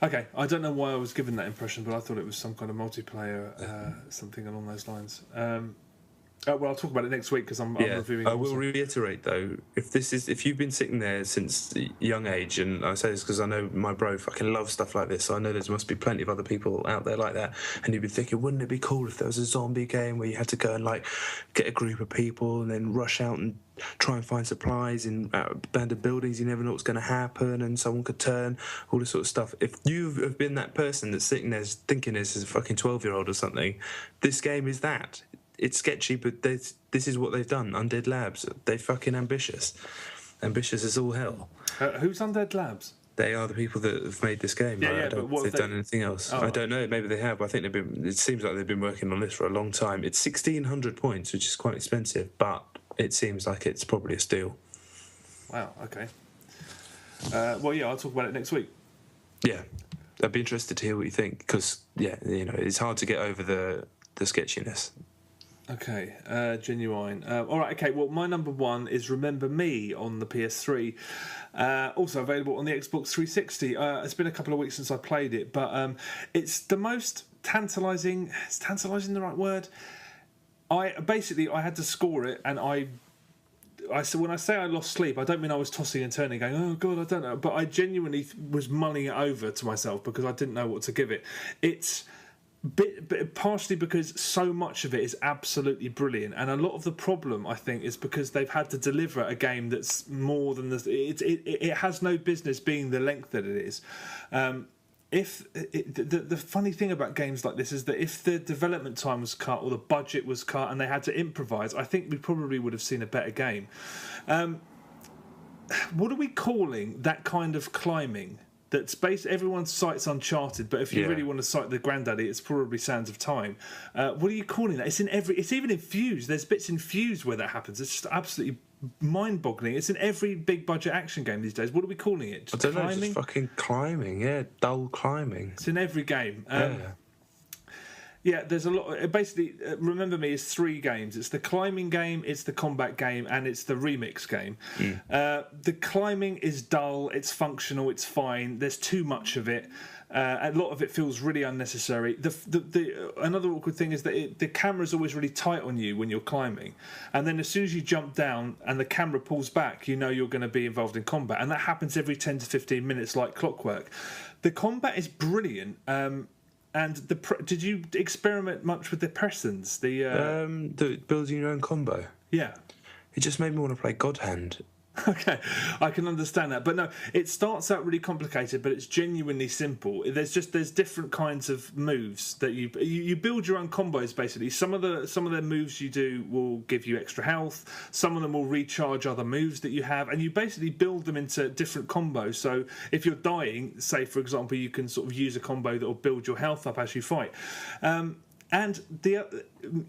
Okay, I don't know why I was given that impression, but I thought it was some kind of multiplayer, something along those lines. Well, I'll talk about it next week because I'm reviewing. I will reiterate though, if you've been sitting there since a young age, and I say this because I know my bro fucking loves stuff like this, so I know there must be plenty of other people out there like that, and you've been thinking, wouldn't it be cool if there was a zombie game where you had to go and get a group of people and then rush out and try and find supplies in abandoned buildings, you never know what's going to happen, and someone could turn, all this sort of stuff. If you have been that person that's sitting there thinking this is a fucking 12-year-old or something, this game is that. It's sketchy, but this is what they've done. Undead Labs, they're fucking ambitious. Ambitious as all hell. Who's Undead Labs? They are the people that have made this game. I don't know if they've done anything else. I don't know. Maybe they have. I think it seems like they've been working on this for a long time. It's 1,600 points, which is quite expensive, but it seems like it's probably a steal. Wow, okay. I'll talk about it next week. Yeah. I'd be interested to hear what you think, because, it's hard to get over the sketchiness. Okay, Genuine. All right, okay, well, my number one is Remember Me on the PS3. Also available on the Xbox 360. It's been a couple of weeks since I played it, but it's the most tantalising... Is tantalising the right word? I had to score it, and when I say I lost sleep, I don't mean I was tossing and turning, going, oh, God, I don't know. But I genuinely was mulling it over to myself because I didn't know what to give it. It's... partially because so much of it is absolutely brilliant, and a lot of the problem, I think, is because they've had to deliver a game that's more than this. It has no business being the length that it is. The funny thing about games like this is that if the development time was cut or the budget was cut and they had to improvise, I think we probably would have seen a better game. What are we calling that kind of climbing? That's based. Everyone cites Uncharted, but if you really want to cite the granddaddy, it's probably Sands of Time. What are you calling that? It's in every. It's even in Fuse. There's bits in Fuse where that happens. It's just absolutely mind-boggling. It's in every big-budget action game these days. What are we calling it? Just I don't know. Just fucking climbing. Yeah, dull climbing. It's in every game. Yeah, there's a lot. Basically, Remember Me is 3 games. It's the climbing game, it's the combat game, and it's the remix game. The climbing is dull, it's functional, it's fine. There's too much of it. A lot of it feels really unnecessary. Another awkward thing is that the camera's always really tight on you when you're climbing. And then as soon as you jump down and the camera pulls back, you know you're going to be involved in combat. And that happens every 10 to 15 minutes like clockwork. The combat is brilliant. And did you experiment much with the pressons? The building your own combo. Yeah, it just made me want to play God Hand. Okay, I can understand that, but no, it starts out really complicated, but it's genuinely simple. There's different kinds of moves that you build your own combos. Basically, some of the moves you do will give you extra health. Some of them will recharge other moves that you have, and you basically build them into different combos. So if you're dying, say for example, you can sort of use a combo that will build your health up as you fight. And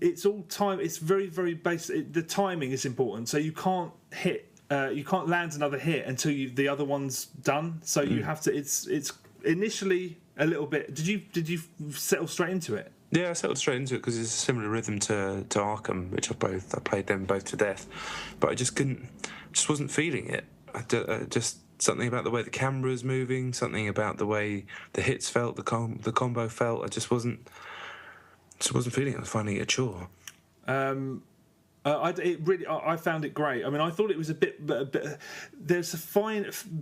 it's all time. It's very, very basic. The timing is important, so you can't hit. You can't land another hit until the other one's done. So you have to. It's initially a little bit. Did you settle straight into it? Yeah, I settled straight into it because it's a similar rhythm to Arkham, which I played them both to death, but I just wasn't feeling it. Just something about the way the camera was moving, something about the way the hits felt, the combo felt. I just wasn't feeling it. I was finding it a chore. I found it great. I mean, I thought it was a bit. There's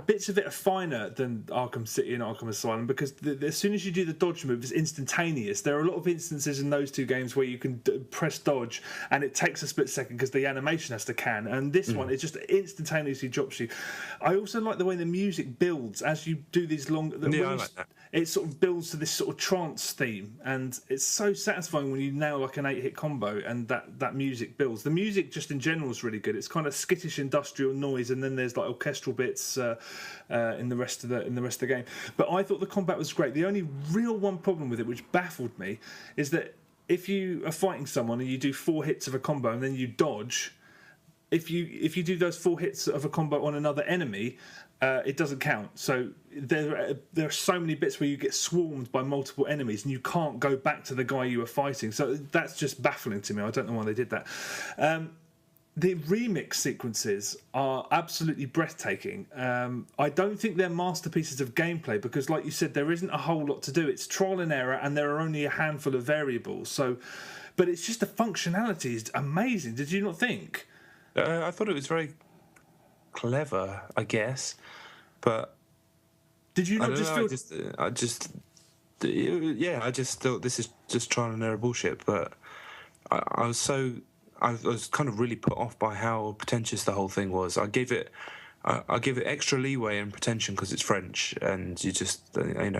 bits of it are finer than Arkham City and Arkham Asylum because as soon as you do the dodge move, it's instantaneous. There are a lot of instances in those 2 games where you can press dodge and it takes a split second because the animation has to can. And this one, it just instantaneously drops you. I also like the way the music builds as you do these long. I like that. It sort of builds to this sort of trance theme, and it's so satisfying when you nail like an 8-hit combo and that music builds. The music just in general is really good. It's kind of skittish industrial noise, and then there's like orchestral bits in the rest of the game. But I thought the combat was great. The only real one problem with it, which baffled me, is that if you are fighting someone and you do 4 hits of a combo and then you dodge, if you do those 4 hits of a combo on another enemy, it doesn't count. So there are so many bits where you get swarmed by multiple enemies and you can't go back to the guy you were fighting. So that's just baffling to me. I don't know why they did that. The remix sequences are absolutely breathtaking. I don't think they're masterpieces of gameplay because, like you said, there isn't a whole lot to do. It's trial and error, and there are only a handful of variables. But it's just the functionality is amazing. Did you not think? I thought it was very clever, I guess, but did you not just feel? I just thought this is just trial and error bullshit. But I was kind of really put off by how pretentious the whole thing was. I give it extra leeway and pretension because it's French, and you just I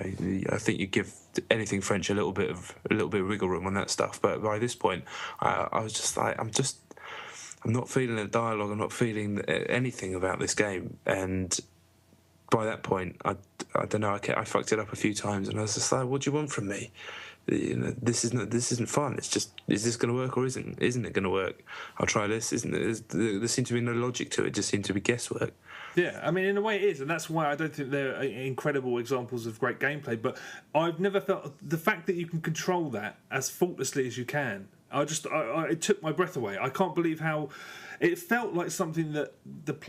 think you give anything French a little bit of wiggle room on that stuff. But by this point, I was just like, I'm not feeling the dialogue. I'm not feeling anything about this game. And by that point, I don't know. I fucked it up a few times, and I was just like, "What do you want from me? This isn't fun. It's just, is this going to work or isn't it going to work? I'll try this. There seems to be no logic to it. It just seemed to be guesswork." Yeah, I mean, in a way it is, and that's why I don't think they're incredible examples of great gameplay. But I've never felt the fact that you can control that as faultlessly as you can. It took my breath away. I can't believe how it felt like something that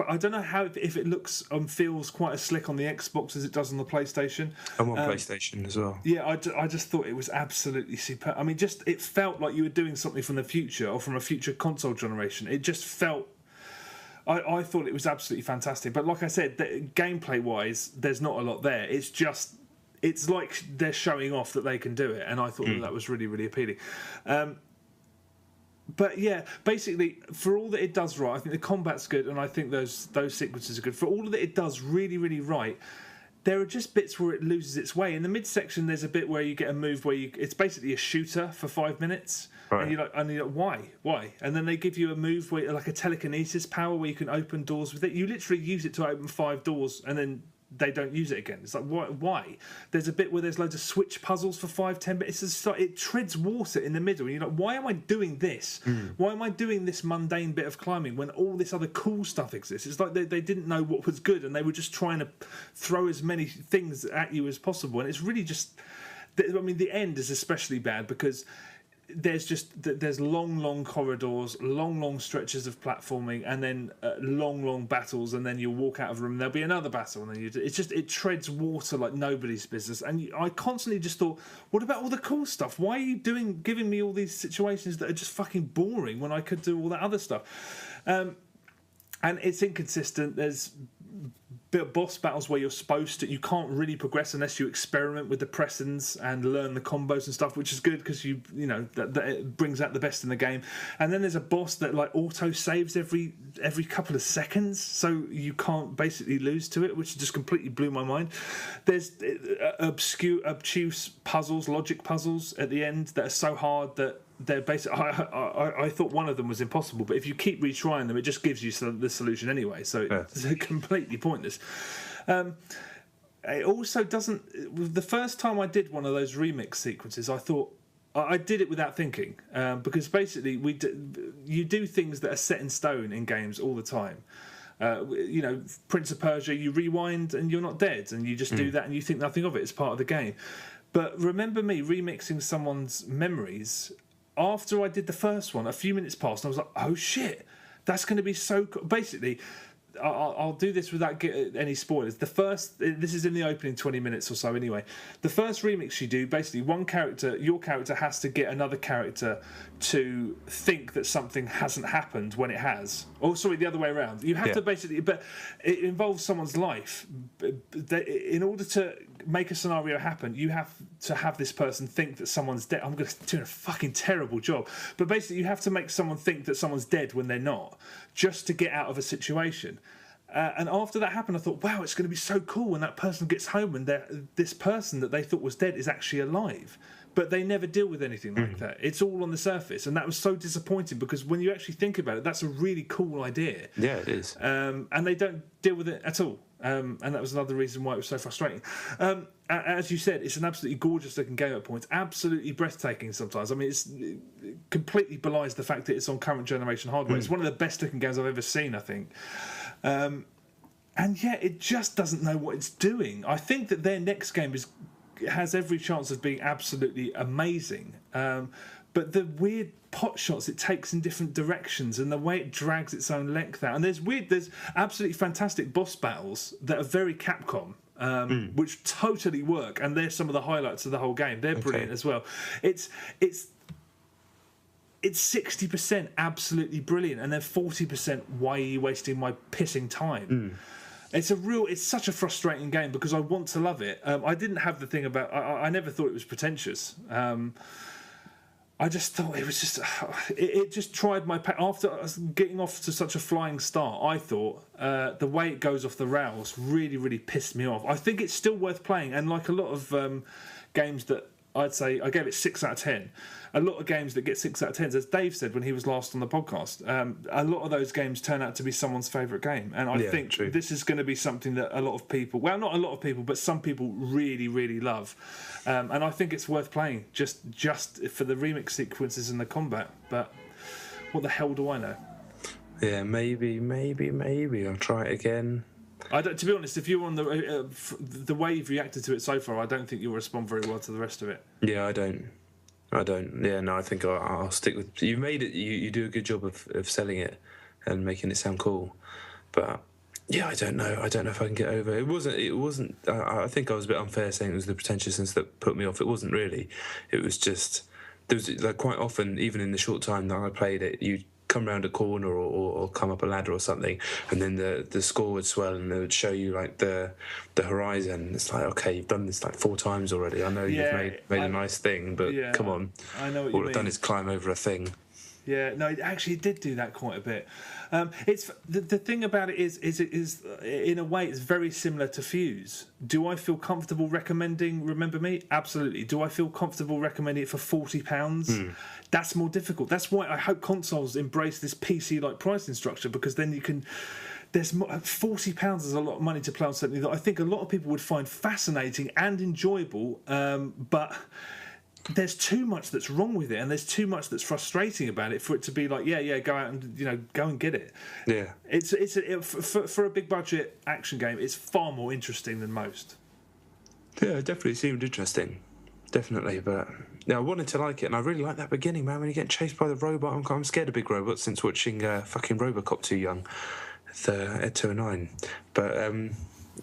I don't know if it looks and feels quite as slick on the Xbox as it does on the PlayStation. I'm on PlayStation as well. Yeah, I just thought it was absolutely superb. I mean, it felt like you were doing something from the future or from a future console generation. It just felt. I thought it was absolutely fantastic. But like I said, gameplay-wise, there's not a lot there. It's like they're showing off that they can do it, and I thought that was really, really appealing. But yeah, basically, for all that it does right, I think the combat's good, and I think those sequences are good. For all that it does really, really right, there are just bits where it loses its way. In the midsection, there's a bit where you get a move where it's basically a shooter for 5 minutes. Right. And you're like, why? And then they give you a move where, like a telekinesis power where you can open doors with it. You literally use it to open 5 doors, and then they don't use it again. It's like, why? There's a bit where there's loads of switch puzzles for 5-10 minutes. It's just like, it treads water in the middle. And you're like, why am I doing this? Why am I doing this mundane bit of climbing when all this other cool stuff exists? It's like they didn't know what was good, and they were just trying to throw as many things at you as possible. And it's really just, I mean, the end is especially bad because there's long corridors, long stretches of platforming, and then long battles, and then you'll walk out of a room and there'll be another battle, and then it treads water like nobody's business. And I constantly just thought, what about all the cool stuff? Why are you giving me all these situations that are just fucking boring when I could do all that other stuff? And it's inconsistent. There's boss battles where you can't really progress unless you experiment with the pressings and learn the combos and stuff, which is good because you know that it brings out the best in the game. And then there's a boss that like auto saves every couple of seconds, so you can't basically lose to it, which just completely blew my mind. There's obtuse puzzles, logic puzzles at the end that are so hard that they're basically, I thought one of them was impossible, but if you keep retrying them, it just gives you the solution anyway, so it's completely pointless. It also doesn't. The first time I did one of those remix sequences, I thought I did it without thinking, because basically you do things that are set in stone in games all the time. You know, Prince of Persia, you rewind and you're not dead, and you just do that and you think nothing of it. It's part of the game. But remember me remixing someone's memories. After I did the first one, a few minutes passed, and I was like, "Oh shit, that's going to be so cool." Basically, I'll do this without getting any spoilers. This is in the opening 20 minutes or so anyway. The first remix you do, basically, your character has to get another character to think that something hasn't happened when it has. Oh, sorry, the other way around. You have to basically, but it involves someone's life. In order to make a scenario happen, you have to have this person think that someone's dead. I'm doing a fucking terrible job. But basically, you have to make someone think that someone's dead when they're not, just to get out of a situation. And after that happened, I thought, wow, it's going to be so cool when that person gets home and this person that they thought was dead is actually alive. But they never deal with anything like that. It's all on the surface. And that was so disappointing because when you actually think about it, that's a really cool idea. Yeah, it is. And they don't deal with it at all. And that was another reason why it was so frustrating. As you said, it's an absolutely gorgeous looking game at points. Absolutely breathtaking sometimes. I mean, it completely belies the fact that it's on current generation hardware. It's one of the best looking games I've ever seen, I think. And yet it just doesn't know what it's doing. I think that their next game has every chance of being absolutely amazing. But the weird pot shots it takes in different directions and the way it drags its own length out. And there's absolutely fantastic boss battles that are very Capcom, which totally work. And they're some of the highlights of the whole game. They're brilliant as well. It's 60% absolutely brilliant, and then 40% why are you wasting my pissing time? It's such a frustrating game because I want to love it. I didn't have the thing about I never thought it was pretentious. I just thought it was just it just tried my after getting off to such a flying start. I thought the way it goes off the rails really pissed me off. I think it's still worth playing, and like a lot of games that I'd say I gave it 6 out of 10. A lot of games that get 6 out of 10s, as Dave said when he was last on the podcast, a lot of those games turn out to be someone's favourite game. And I think this is going to be something that a lot of people, well, not a lot of people, but some people really love. And I think it's worth playing just for the remix sequences and the combat. But what the hell do I know? Yeah, maybe I'll try it again. To be honest, if you're on the way you've reacted to it so far, I don't think you'll respond very well to the rest of it. Yeah, I don't. Yeah, no, I think I'll stick with. You've made it. You do a good job of selling it and making it sound cool, but yeah, I don't know. I don't know if I can get over. It wasn't. I think I was a bit unfair saying it was the pretentiousness that put me off. It wasn't really. It was just there was like quite often, even in the short time that I played it, you come around a corner or come up a ladder or something, and then the score would swell and it would show you like the horizon. It's like, okay, you've done this like 4 times already. I know you've made a nice thing, but come on. I know what all I've done is climb over a thing. Yeah, no, it actually did do that quite a bit. It's the thing about it is in a way it's very similar to Fuse. Do I feel comfortable recommending Remember Me? Absolutely. Do I feel comfortable recommending it for £40? That's more difficult. That's why I hope consoles embrace this PC-like pricing structure, because then you can there's £40 is a lot of money to play on something that I think a lot of people would find fascinating and enjoyable, but there's too much that's wrong with it, and there's too much that's frustrating about it for it to be like, go out and go and get it. Yeah, for a big budget action game, it's far more interesting than most. Yeah, it definitely seemed interesting. Definitely, but I wanted to like it, and I really like that beginning, man. When you get chased by the robot, I'm scared of big robots since watching fucking RoboCop too young, at 209. But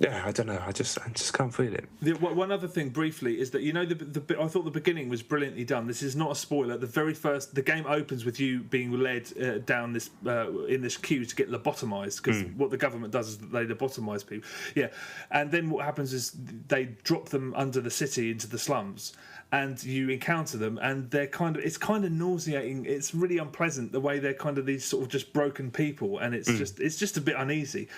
I don't know. I just can't feel it. One other thing, briefly, is that I thought the beginning was brilliantly done. This is not a spoiler. The game opens with you being led down this in this queue to get lobotomized, because what the government does is that they lobotomize people. Yeah, and then what happens is they drop them under the city into the slums, and you encounter them, and it's kind of nauseating. It's really unpleasant the way they're kind of these sort of just broken people, and it's just a bit uneasy.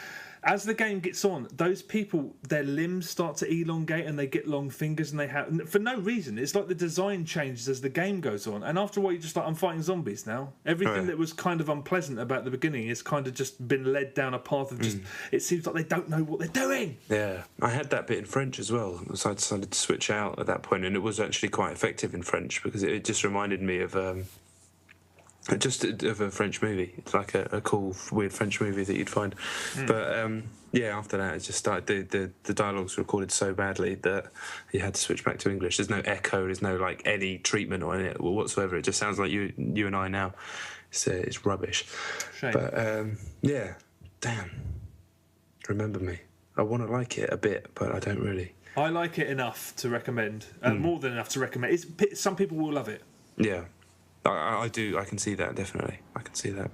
As the game gets on, those people, their limbs start to elongate and they get long fingers, and they have, for no reason. It's like the design changes as the game goes on, and after a while you're just like, I'm fighting zombies now. Everything that was kind of unpleasant about the beginning has kind of just been led down a path of just, it seems like they don't know what they're doing. Yeah, I had that bit in French as well, so I decided to switch out at that point, and it was actually quite effective in French, because it just reminded me of a French movie. It's like a cool, weird French movie that you'd find. But after that, it just started. The dialogue's recorded so badly that you had to switch back to English. There's no echo. There's no like any treatment on it whatsoever. It just sounds like you and I now. It's rubbish. Shame. But damn. Remember me. I want to like it a bit, but I don't really. I like it enough to recommend. More than enough to recommend. Some people will love it. Yeah. I do. I can see that, definitely. I can see that.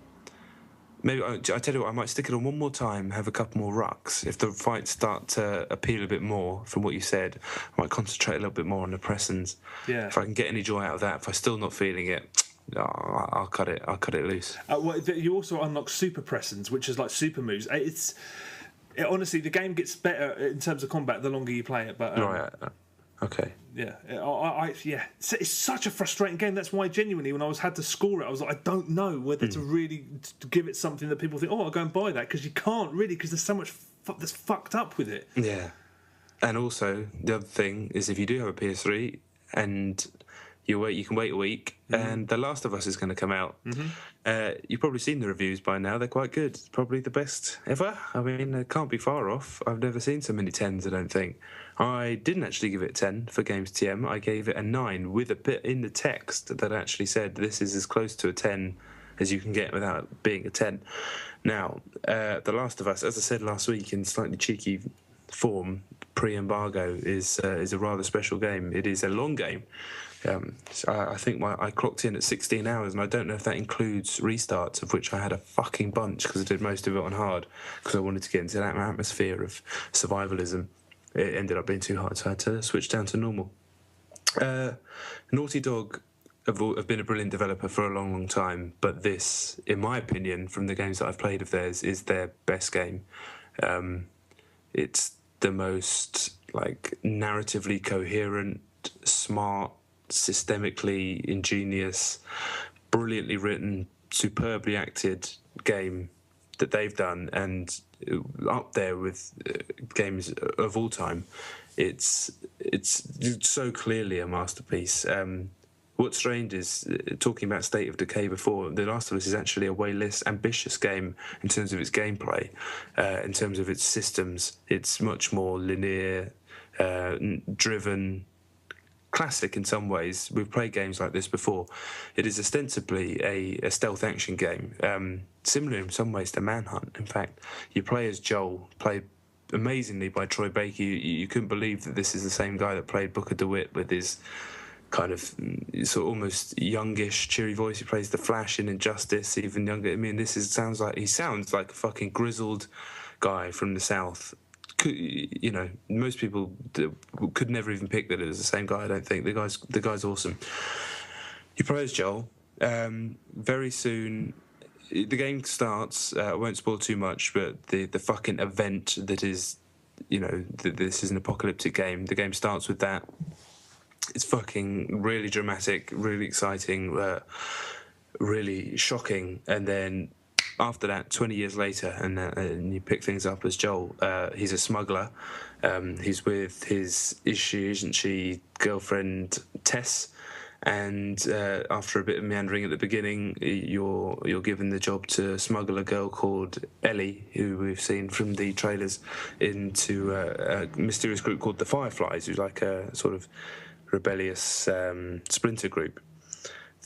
Maybe I tell you what, I might stick it on one more time, have a couple more rucks. If the fights start to appeal a bit more from what you said, I might concentrate a little bit more on the pressings. Yeah. If I can get any joy out of that, if I'm still not feeling it, I'll cut it loose. You also unlock super pressings, which is like super moves. Honestly, the game gets better in terms of combat the longer you play it. But right. Okay. Yeah, it's such a frustrating game. That's why, genuinely, when I had to score it, I was like, I don't know whether to really give it something that people think, I'll go and buy that, because you can't really, because there's so much that's fucked up with it. Yeah, and also the other thing is, if you do have a PS3 and you can wait a week, and The Last of Us is going to come out. You've probably seen the reviews by now. They're quite good. It's probably the best ever. I mean, it can't be far off. I've never seen so many 10s, I don't think. I didn't actually give it 10 for Games TM. I gave it a 9 with a bit in the text that actually said this is as close to a 10 as you can get without being a 10. Now, The Last of Us, as I said last week in slightly cheeky form, pre-embargo, is a rather special game. It is a long game. So I think I clocked in at 16 hours, and I don't know if that includes restarts, of which I had a fucking bunch, because I did most of it on hard, because I wanted to get into that atmosphere of survivalism. It ended up being too hard, so I had to switch down to normal. Naughty Dog have been a brilliant developer for a long, long time, but this, in my opinion, from the games that I've played of theirs, is their best game. It's the most narratively coherent, smart, systemically ingenious, brilliantly written, superbly acted game that they've done, and up there with games of all time. It's so clearly a masterpiece. What's strange is, talking about State of Decay before, The Last of Us is actually a way less ambitious game in terms of its gameplay, in terms of its systems. It's much more linear, driven, classic in some ways. We've played games like this before. It is ostensibly a stealth action game, similar in some ways to Manhunt. In fact, you play as Joel, played amazingly by Troy Baker. You couldn't believe that this is the same guy that played Booker DeWitt, with his kind of sort of almost youngish, cheery voice. He plays the Flash in Injustice, even younger. I mean, he sounds like a fucking grizzled guy from the South. You know, most people could never even pick that it was the same guy. I don't think the guy's awesome. You play as Joel. Very soon, the game starts. I won't spoil too much, but the fucking event that is, this is an apocalyptic game. The game starts with that. It's fucking really dramatic, really exciting, really shocking, and then after that, 20 years later, and you pick things up as Joel. He's a smuggler. He's with his isn't she, girlfriend Tess. And after a bit of meandering at the beginning, you're given the job to smuggle a girl called Ellie, who we've seen from the trailers, into a mysterious group called the Fireflies, who's like a sort of rebellious splinter group.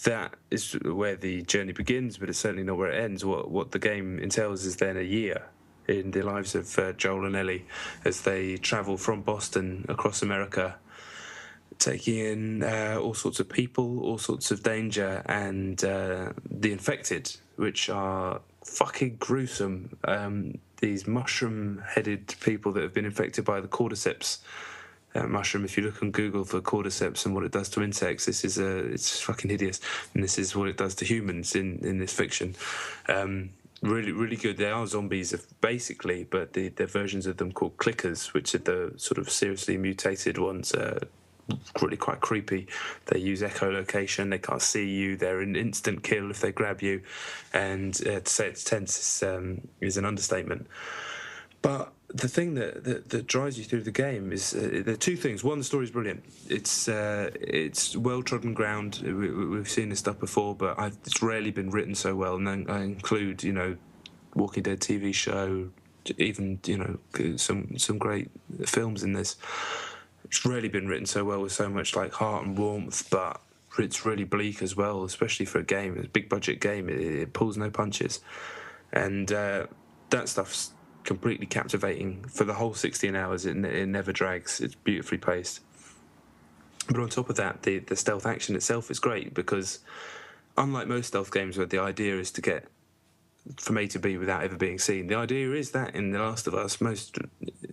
That is where the journey begins, but it's certainly not where it ends. What the game entails is then a year in the lives of Joel and Ellie as they travel from Boston across America, taking in all sorts of people, all sorts of danger, and the infected, which are fucking gruesome. These mushroom-headed people that have been infected by the cordyceps mushroom. If you look on Google for cordyceps and what it does to insects, it's fucking hideous, and this is what it does to humans in this fiction. Really, really good. They are zombies, basically, but they're versions of them called clickers, which are the sort of seriously mutated ones. Really quite creepy. They use echolocation. They can't see you. They're an instant kill if they grab you, and to say it's tense is an understatement. But the thing that drives you through the game is there are two things. One, the story is brilliant. It's well trodden ground. We've seen this stuff before, but it's rarely been written so well. And then I include, Walking Dead TV show, even some great films in this. It's rarely been written so well with so much like heart and warmth, but it's really bleak as well, especially for a game. It's a big budget game. It pulls no punches, and that stuff's completely captivating for the whole 16 hours. It never drags. It's beautifully paced. But on top of that, the stealth action itself is great, because unlike most stealth games where the idea is to get from A to B without ever being seen, the idea is that in The Last of Us most of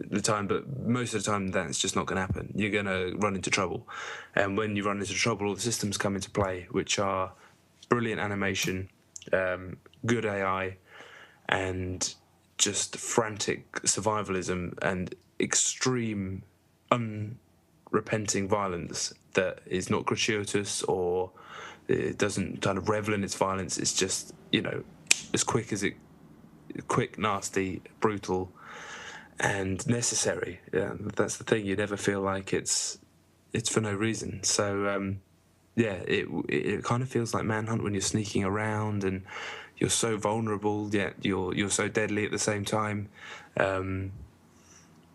the time, but most of the time that's just not going to happen. You're going to run into trouble, and when you run into trouble, all the systems come into play, which are brilliant animation, good AI, and just frantic survivalism and extreme unrepenting violence that is not gratuitous, or it doesn't kind of revel in its violence. It's just, as quick, nasty, brutal, and necessary. Yeah, that's the thing. You never feel like it's for no reason. So it kind of feels like Manhunt when you're sneaking around and you're so vulnerable, yet you're so deadly at the same time.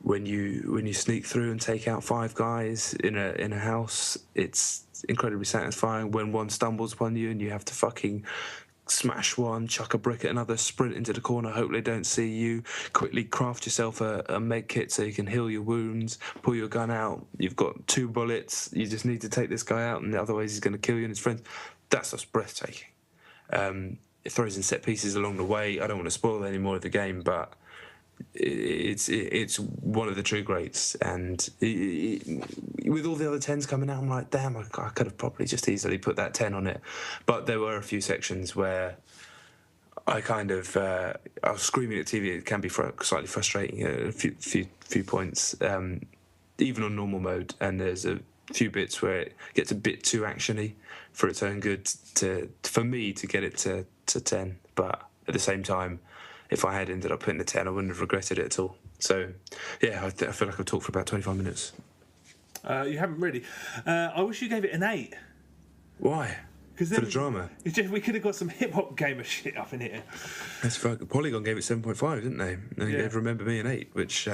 When you sneak through and take out 5 guys in a house, it's incredibly satisfying. When one stumbles upon you and you have to fucking smash one, chuck a brick at another, sprint into the corner, hope they don't see you, quickly craft yourself a med kit so you can heal your wounds, pull your gun out, you've got 2 bullets, you just need to take this guy out, and otherwise he's going to kill you and his friends. That stuff's breathtaking. It throws in set pieces along the way. I don't want to spoil any more of the game, but it's one of the true greats. And with all the other 10s coming out, I'm like, damn, I could have probably just easily put that 10 on it. But there were a few sections where I kind of I was screaming at TV. It can be slightly frustrating at a few points, even on normal mode. And there's a few bits where it gets a bit too actiony for its own good for me to get it to 10. But at the same time, if I had ended up putting a 10, I wouldn't have regretted it at all. So, yeah, I feel like I've talked for about 25 minutes. You haven't really. I wish you gave it an 8. Why? For the drama. It's just, we could have got some hip-hop gamer shit up in here. That's fucking... Polygon gave it 7.5, didn't they? And they gave Remember Me an 8, which,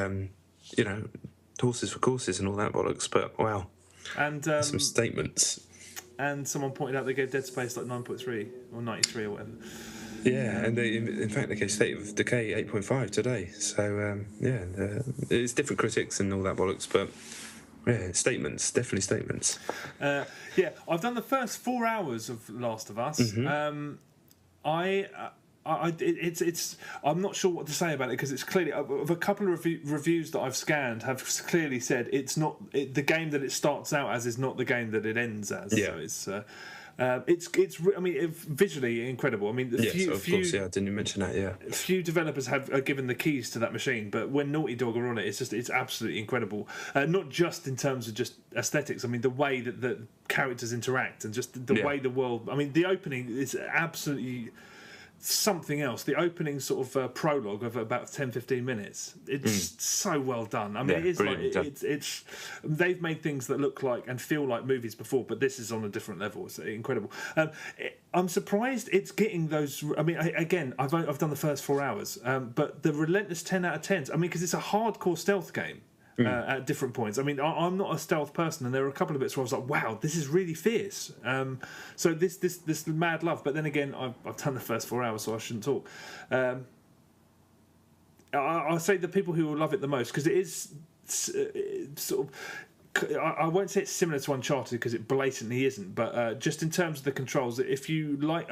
horses for courses and all that bollocks, but wow. And some statements. And someone pointed out they gave Dead Space like 9.3 or 93 or whatever. Yeah, and in fact, they gave State of Decay 8.5 today. So, it's different critics and all that bollocks, but yeah, statements, definitely statements. I've done the first 4 hours of Last of Us. Mm-hmm. I'm not sure what to say about it, because it's clearly of a couple of reviews that I've scanned have clearly said it's not the game that it starts out as is not the game that it ends as. Yeah. So it's visually incredible. I mean, I didn't mention that. Yeah, few developers are given the keys to that machine, but when Naughty Dog are on it, it's absolutely incredible. Not just in terms of just aesthetics. I mean, the way that the characters interact and just the way the world. I mean, the opening is absolutely something else. The opening sort of prologue of about 10-15 minutes. It's so well done. I mean, it is like it's. They've made things that look like and feel like movies before, but this is on a different level. It's incredible. I'm surprised it's getting those. I mean, again, I've done the first 4 hours, but the relentless 10 out of 10s. I mean, because it's a hardcore stealth game. At different points. I mean, I'm not a stealth person, and there were a couple of bits where I was like, "Wow, this is really fierce." So this mad love. But then again, I've done the first 4 hours, so I shouldn't talk. I'll say the people who will love it the most, because it is sort of. I won't say it's similar to Uncharted because it blatantly isn't, but just in terms of the controls, if you like,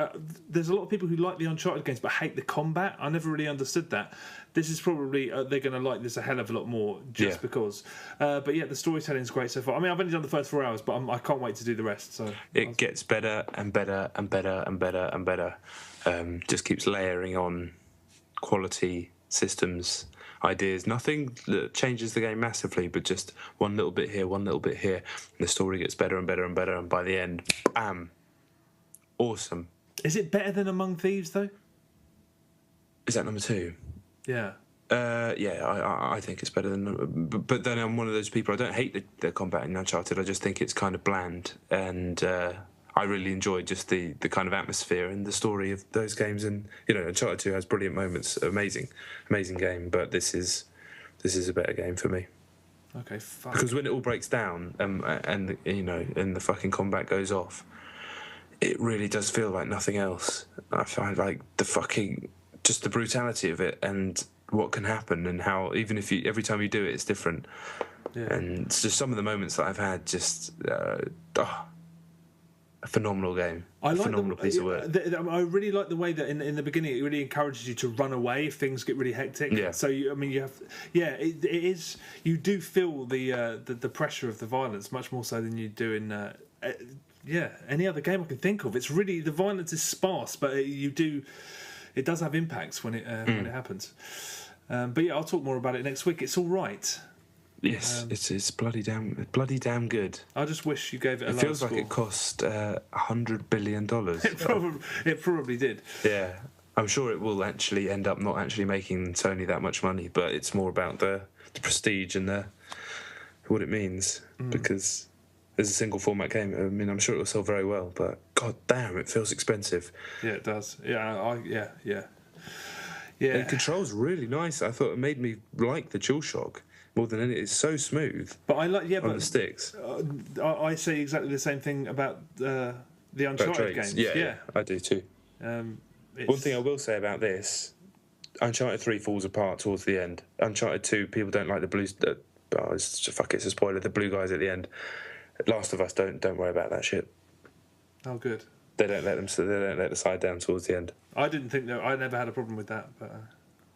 there's a lot of people who like the Uncharted games but hate the combat. I never really understood that. This is probably they're going to like this a hell of a lot more just because. But yeah, the storytelling is great so far. I mean, I've only done the first 4 hours, but I can't wait to do the rest. So it gets better and better and better and better and better. Just keeps layering on quality systems. Ideas, nothing that changes the game massively, but just one little bit here, one little bit here, and the story gets better and better and better, and by the end, bam, awesome. Is it better than Among Thieves though? Is that number 2? Yeah. I think it's better than. But then I'm one of those people. I don't hate the combat in Uncharted. I just think it's kind of bland, and I really enjoyed just the kind of atmosphere and the story of those games. And Uncharted 2 has brilliant moments, amazing game. But this is a better game for me. Okay, fuck. Because when it all breaks down and the fucking combat goes off, it really does feel like nothing else. I find like just the brutality of it and what can happen, and how even if every time you do it, it's different. Yeah. And it's just some of the moments that I've had, just a phenomenal game. Phenomenal piece of work. I really like the way that in the beginning it really encourages you to run away if things get really hectic. Yeah. So it is. You do feel the pressure of the violence much more so than you do in any other game I can think of. It's really, the violence is sparse, but it does have impacts when it happens. But yeah, I'll talk more about it next week. It's all right. Yes, it's bloody damn good. I just wish you gave it a lower feels score. like it cost $100 billion. It probably did. Yeah, I'm sure it will actually end up not actually making Sony that much money, but it's more about the prestige and what it means, because there's a single format game. I mean, I'm sure it will sell very well, but god damn, it feels expensive. Yeah, it does. Yeah. The control's really nice. I thought it made me like the DualShock more than anything. It's so smooth. But I like on the sticks. I say exactly the same thing about the Uncharted games. Yeah, I do too. One thing I will say about this, Uncharted 3 falls apart towards the end. Uncharted 2, people don't like the blues. It's a spoiler. The blue guys at the end. Last of Us, don't worry about that shit. Oh, good. They don't let the side down towards the end. I didn't think that. I never had a problem with that. But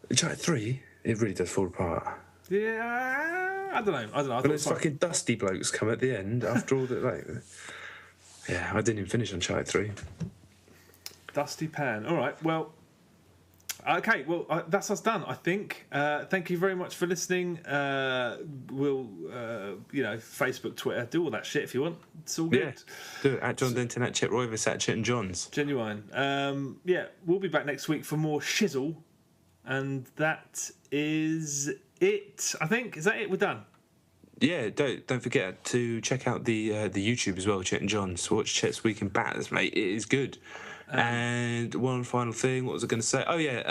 Uncharted 3, it really does fall apart. Yeah, I don't know. But those fucking dusty blokes come at the end after all that. Yeah, I didn't even finish Uncharted 3. Dusty pan. All right. Well. Okay, well, that's us done, I think. Thank you very much for listening. We'll, Facebook, Twitter, do all that shit if you want. It's all good. Yeah, do it. At John Denton, at Chet Roivas, at Chet and Johns. Genuine. We'll be back next week for more shizzle. And that is it, I think. Is that it? We're done. Yeah, don't forget to check out the YouTube as well, Chet and Johns. Watch Chet's Week in Batters, mate. It is good. And one final thing, what was I going to say? Oh yeah,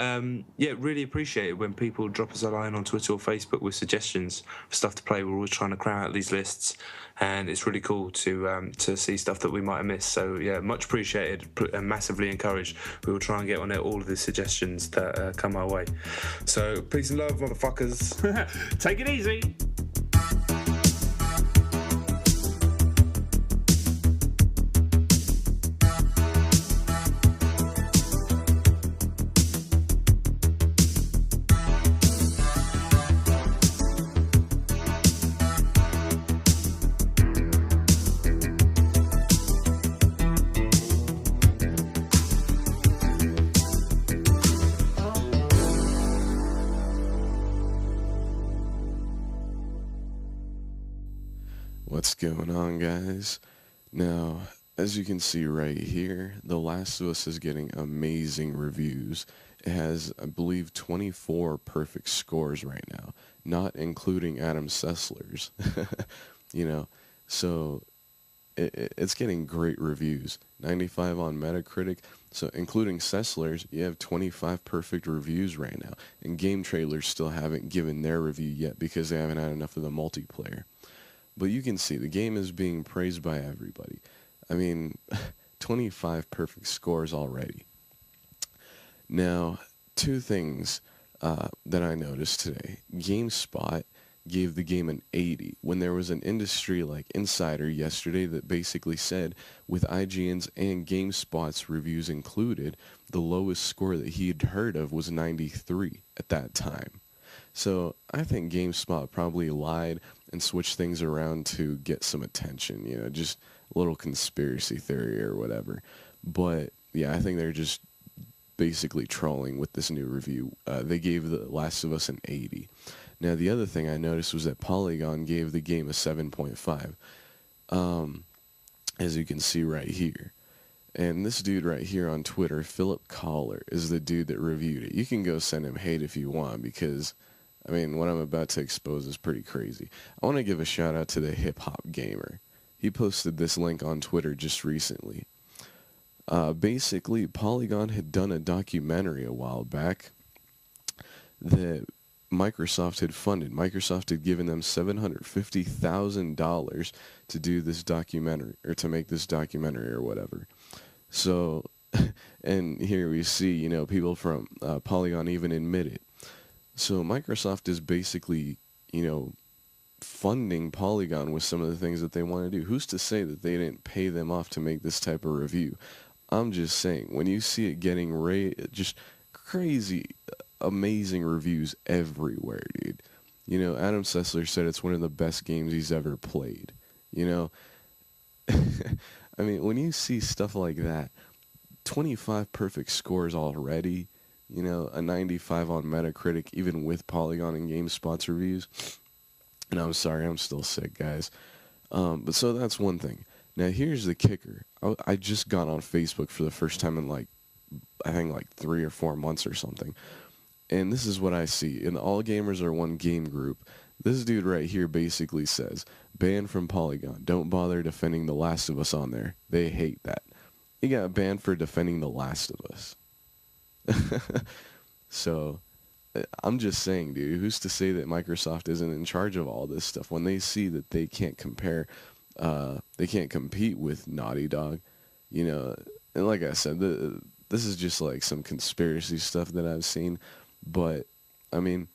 really appreciate it when people drop us a line on Twitter or Facebook with suggestions for stuff to play. We're always trying to cram out these lists, and it's really cool to see stuff that we might have missed. So yeah, much appreciated and massively encouraged. We will try and get on it all of the suggestions that come our way. So peace and love, motherfuckers. Take it easy. What's going on, guys? Now, as you can see right here, The Last of Us is getting amazing reviews. It has, I believe, 24 perfect scores right now, not including Adam Sessler's. You know, so it's getting great reviews. 95 on Metacritic. So including Sessler's, you have 25 perfect reviews right now. And Game Trailers still haven't given their review yet because they haven't had enough of the multiplayer. But you can see the game is being praised by everybody. I mean, 25 perfect scores already. Now, two things that I noticed today. GameSpot gave the game an 80 when there was an industry like insider yesterday that basically said with IGN's and GameSpot's reviews included, the lowest score that he had heard of was 93 at that time. So I think GameSpot probably lied and switched things around to get some attention, you know, just a little conspiracy theory or whatever. But yeah, I think they're just basically trolling with this new review. They gave The Last of Us an 80. Now, the other thing I noticed was that Polygon gave the game a 7.5, as you can see right here. And this dude right here on Twitter, Philip Collar, is the dude that reviewed it. You can go send him hate if you want because, I mean, what I'm about to expose is pretty crazy. I want to give a shout out to the Hip Hop Gamer. He posted this link on Twitter just recently. Basically, Polygon had done a documentary a while back that Microsoft had funded. Microsoft had given them $750,000 to do this documentary, or to make this documentary or whatever. So, and here we see, you know, people from Polygon even admit it. So Microsoft is basically, you know, funding Polygon with some of the things that they want to do. Who's to say that they didn't pay them off to make this type of review? I'm just saying, when you see it getting just crazy, amazing reviews everywhere, dude. You know, Adam Sessler said it's one of the best games he's ever played. You know, I mean, when you see stuff like that, 25 perfect scores already, you know, a 95 on Metacritic, even with Polygon and GameSpot's reviews. And I'm sorry, I'm still sick, guys. But so that's one thing. Now, here's the kicker. I just got on Facebook for the first time in, like, I think, like 3 or 4 months or something. And this is what I see. In All Gamers Are One game group, this dude right here basically says, banned from Polygon. Don't bother defending The Last of Us on there. They hate that. He got banned for defending The Last of Us. So, I'm just saying, dude, who's to say that Microsoft isn't in charge of all this stuff when they see that they can't they can't compete with Naughty Dog, you know? And like I said, this is just like some conspiracy stuff that I've seen. But, I mean,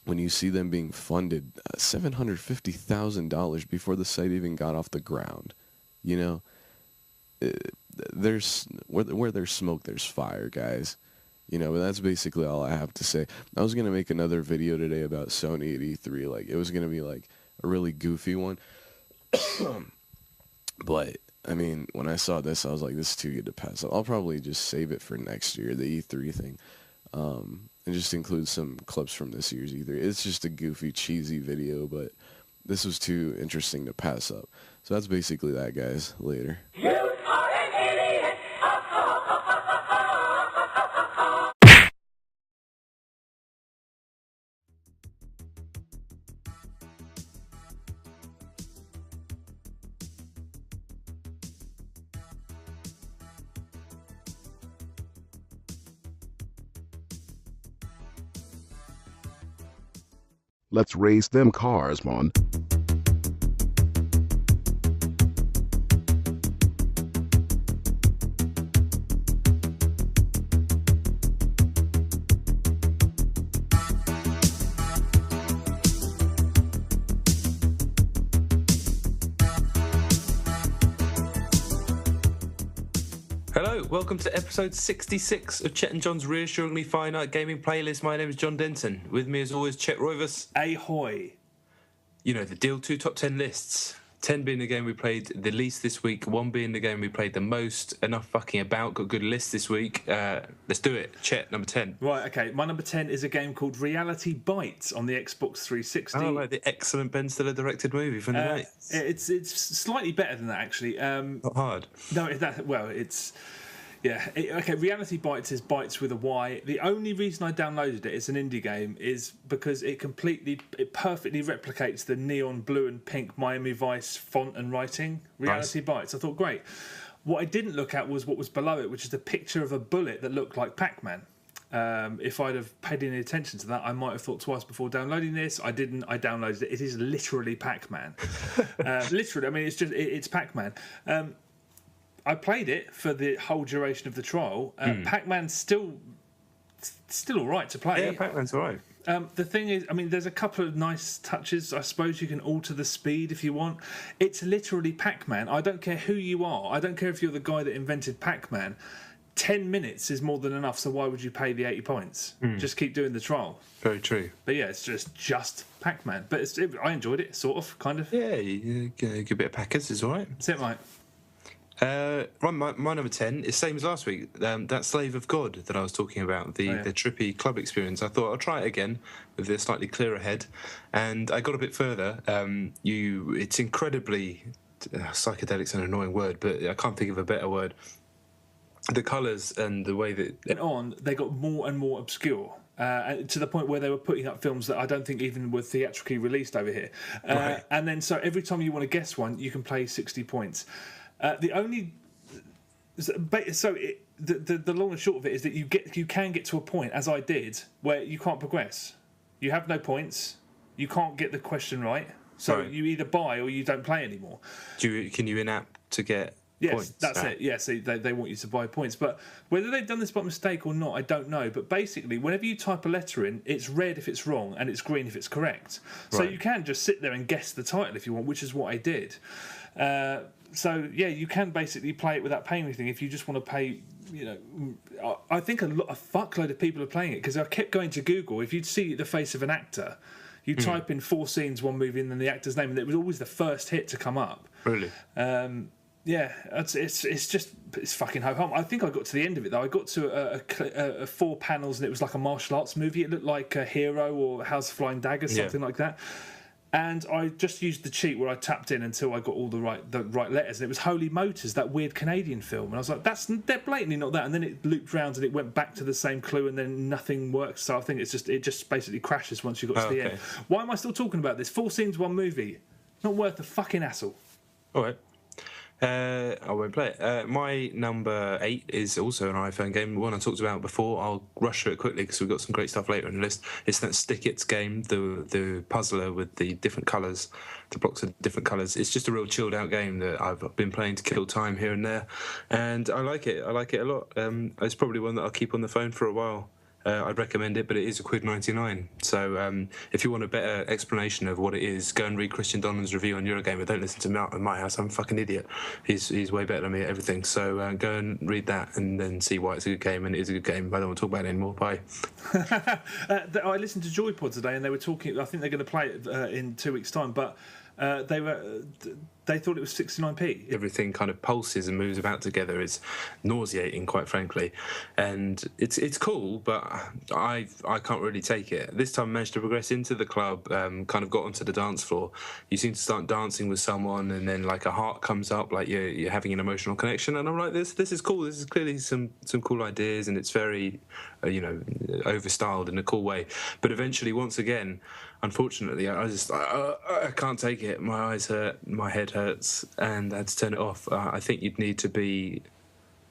when you see them being funded $750,000 before the site even got off the ground, you know, where there's smoke, there's fire, guys. You know, but that's basically all I have to say. I was going to make another video today about Sony at E3. Like, it was going to be, like, a really goofy one. But, I mean, when I saw this, I was like, this is too good to pass up. I'll probably just save it for next year, the E3 thing. And just include some clips from this year's E3. It's just a goofy, cheesy video, but this was too interesting to pass up. So that's basically that, guys. Later. You are an idiot! Let's race them cars, mon. Hello, welcome to episode 66 of Chet and John's reassuringly finite gaming playlist. My name is John Denton. With me, as always, Chet Roivas. Ahoy. You know the deal, 2 top 10 lists. 10 being the game we played the least this week, 1 being the game we played the most. Enough fucking about. Got a good list this week. Let's do it. Chet, number 10. Right, okay. My number 10 is a game called Reality Bites on the Xbox 360. Oh, like the excellent Ben Stiller directed movie from the nights. It's slightly better than that, actually. Not hard. No, it's... Yeah, okay, Reality Bites is Bites with a Y. The only reason I downloaded it's an indie game, is because it perfectly replicates the neon blue and pink Miami Vice font and writing. Reality Bites. I thought, great. What I didn't look at was what was below it, which is a picture of a bullet that looked like Pac-Man. If I'd have paid any attention to that, I might have thought twice before downloading this. I didn't. I downloaded it. It is literally Pac-Man. Literally, I mean, it's Pac-Man. I played it for the whole duration of the trial. Pac-Man's still all right to play. Yeah, Pac-Man's all right. The thing is, I mean, there's a couple of nice touches. I suppose you can alter the speed if you want. It's literally Pac-Man. I don't care who you are. I don't care if you're the guy that invented Pac-Man. 10 minutes is more than enough, so why would you pay the 80 points? Just keep doing the trial. Very true. But yeah, it's just Pac-Man. But I enjoyed it, sort of, kind of. Yeah, a good bit of Packers is all right. That's it, mate. My number 10 is same as last week. That Slave of God that I was talking about, the trippy club experience. I thought I'll try it again with a slightly clearer head, and I got a bit further. It's incredibly psychedelic's an annoying word, but I can't think of a better word. The colours and the way that they got more and more obscure. To the point where they were putting up films that I don't think even were theatrically released over here. Right. And then so every time you want to guess one, you can play 60 points. The long and short of it is that you can get to a point, as I did, where you can't progress. You have no points. You can't get the question right. So you either buy or you don't play anymore. Can you in-app to get Yes, points? that's it. Yeah, so they want you to buy points. But whether they've done this by mistake or not, I don't know. But basically, whenever you type a letter in, it's red if it's wrong and it's green if it's correct. So you can just sit there and guess the title if you want, which is what I did. So yeah, you can basically play it without paying anything if you just want to pay. I think a fuckload of people are playing it because I kept going to Google. If you'd see the face of an actor, you type in 4 scenes, 1 movie, and then the actor's name, and it was always the first hit to come up. Really? Yeah, it's fucking ho hum. I think I got to the end of it though. I got to a 4 panels, and it was like a martial arts movie. It looked like a Hero or House of Flying Daggers, something like that. And I just used the cheat where I tapped in until I got all the right letters, and it was Holy Motors, that weird Canadian film. And I was like, they're blatantly not that. And then it looped round and it went back to the same clue, and then nothing works. So I think it just basically crashes once you got to the end. Why am I still talking about this? 4 scenes, 1 movie. Not worth the fucking hassle. All right. I won't play it. My number 8 is also an iPhone game, one I talked about before. I'll rush through it quickly because we've got some great stuff later in the list. It's that Stick It's game, the puzzler with the different colours, the blocks of different colours. It's just a real chilled out game that I've been playing to kill time here and there, and I like it. I like it a lot. It's probably one that I'll keep on the phone for a while. I'd recommend it, but it is £1.99. So if you want a better explanation of what it is, go and read Christian Donlan's review on Eurogamer. Don't listen to me at my house. I'm a fucking idiot. He's way better than me at everything. So go and read that and then see why it's a good game. And it is a good game. I don't want to talk about it anymore. Bye. I listened to Joypod today, and they were talking. I think they're going to play it in 2 weeks' time, but they thought it was 69p. Everything kind of pulses and moves about together. It's nauseating, quite frankly, and it's cool, but I can't really take it. This time I managed to progress into the club, kind of got onto the dance floor. You seem to start dancing with someone, and then like a heart comes up, like you're having an emotional connection, and I'm like, this is cool. This is clearly some cool ideas, and it's very overstyled in a cool way. But eventually, once again, unfortunately, I can't take it. My eyes hurt, my head hurts, and I had to turn it off. I think you'd need to be,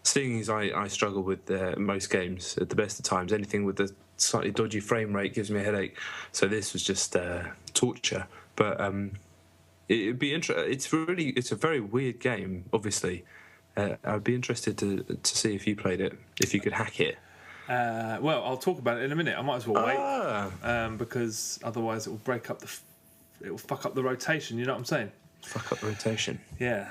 seeing as I struggle with most games at the best of times, anything with the slightly dodgy frame rate gives me a headache. So this was just torture. But it'd be interesting. It's a very weird game, obviously. I'd be interested to see if you played it, if you could hack it. Well, I'll talk about it in a minute. I might as well wait, because otherwise it will break up it will fuck up the rotation. You know what I'm saying? Fuck up the rotation. Yeah.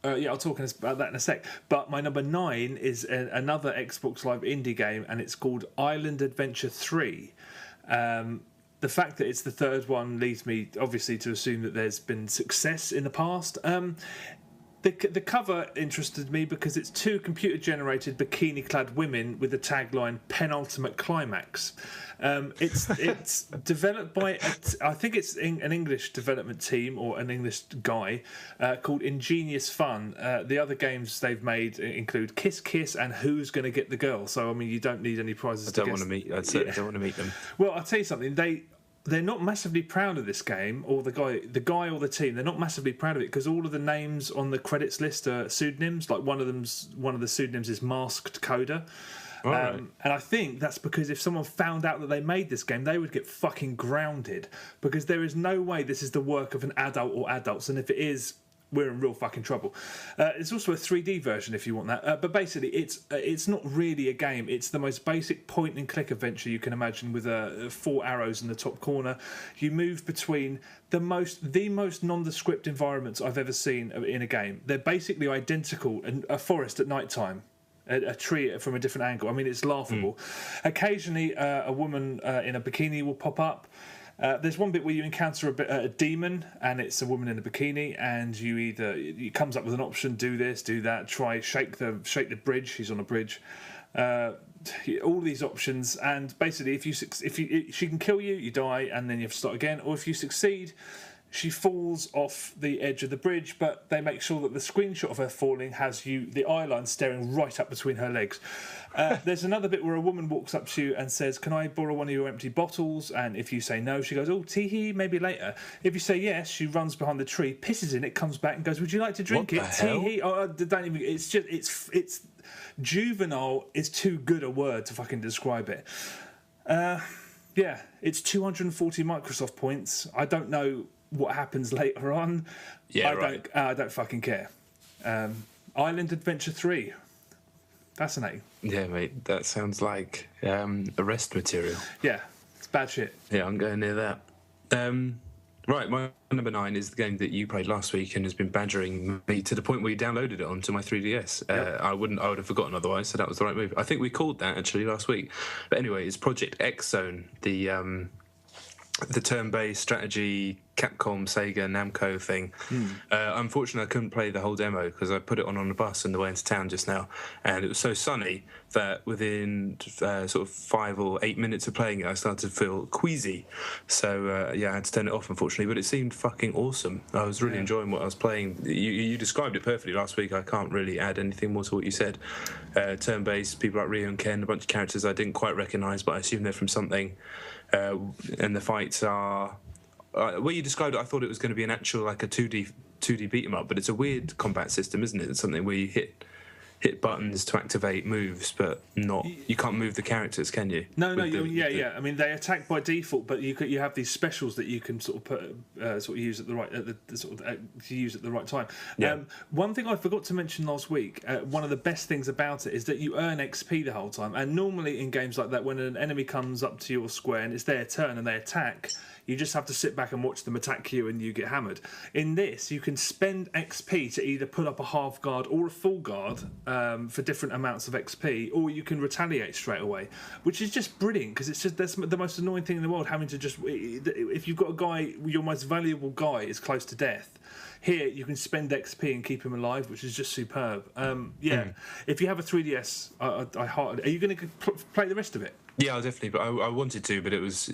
I'll talk about that in a sec. But my number 9 is another Xbox Live indie game, and it's called Island Adventure 3. the fact that it's the third one leads me obviously to assume that there's been success in the past. The cover interested me because it's two computer-generated bikini-clad women with the tagline "Penultimate Climax." It's developed by I think it's an English development team or an English guy called Ingenious Fun. The other games they've made include Kiss Kiss and Who's Going to Get the Girl. So I mean, you don't need any prizes. I certainly don't want to meet them. Well, I'll tell you something. They're not massively proud of this game, or the guy or the team. They're not massively proud of it because all of the names on the credits list are pseudonyms. Like one of the pseudonyms is Masked Coder. Right. And I think that's because if someone found out that they made this game, they would get fucking grounded because there is no way this is the work of an adult or adults. And if it is, we're in real fucking trouble. It's also a 3D version if you want that. But basically, it's not really a game. It's the most basic point-and-click adventure you can imagine with 4 arrows in the top corner. You move between the most nondescript environments I've ever seen in a game. They're basically identical. A forest at night time. A tree from a different angle. I mean, it's laughable. Occasionally, a woman in a bikini will pop up. There's one bit where you encounter a demon, and it's a woman in a bikini, and it comes up with an option: do this, do that, try shake the bridge. She's on a bridge. All these options, and basically, if she can kill you, you die, and then you have to start again. Or if you succeed, she falls off the edge of the bridge, but they make sure that the screenshot of her falling has the eye line staring right up between her legs. There's another bit where a woman walks up to you and says, "Can I borrow one of your empty bottles?" And if you say no, she goes, "Oh, tee-hee, maybe later." If you say yes, she runs behind the tree, pisses in it, comes back and goes, "Would you like to drink it?" Tee-hee. Oh, don't even. It's just it's juvenile is too good a word to fucking describe it. Yeah, it's 240 Microsoft points. I don't know what happens later on. Yeah, I don't fucking care. Island Adventure 3. Fascinating. Yeah, mate, that sounds like arrest material. Yeah, it's bad shit. Yeah, I'm going near that. Right, my number 9 is the game that you played last week and has been badgering me to the point where you downloaded it onto my 3DS. Yep. I would have forgotten otherwise, so that was the right move. I think we called that actually last week. But anyway, it's Project X Zone, the turn-based strategy Capcom, Sega, Namco thing. Unfortunately, I couldn't play the whole demo because I put it on the bus on the way into town just now, and it was so sunny that within sort of 5 or 8 minutes of playing it, I started to feel queasy. So I had to turn it off, unfortunately. But it seemed fucking awesome. I was really enjoying what I was playing. You described it perfectly last week. I can't really add anything more to what you said. Turn-based, people like Ryu and Ken, a bunch of characters I didn't quite recognise, but I assume they're from something. And the fights are. Where you described it, I thought it was going to be an actual like a 2D beat 'em up, but it's a weird combat system, isn't it? It's something where you hit buttons to activate moves, but you can't move the characters, can you? No. I mean, they attack by default, but you have these specials that you can sort of put use at the right use at the right time. Yeah. One thing I forgot to mention last week, one of the best things about it is that you earn XP the whole time. And normally in games like that, when an enemy comes up to your square and it's their turn and they attack, you just have to sit back and watch them attack you and you get hammered. In this, you can spend XP to either put up a half guard or a full guard for different amounts of XP, or you can retaliate straight away, which is just brilliant because that's the most annoying thing in the world, having to just... If you've got a guy, your most valuable guy is close to death, here you can spend XP and keep him alive, which is just superb. If you have a 3DS, are you going to play the rest of it? Yeah, definitely. But I wanted to, but it was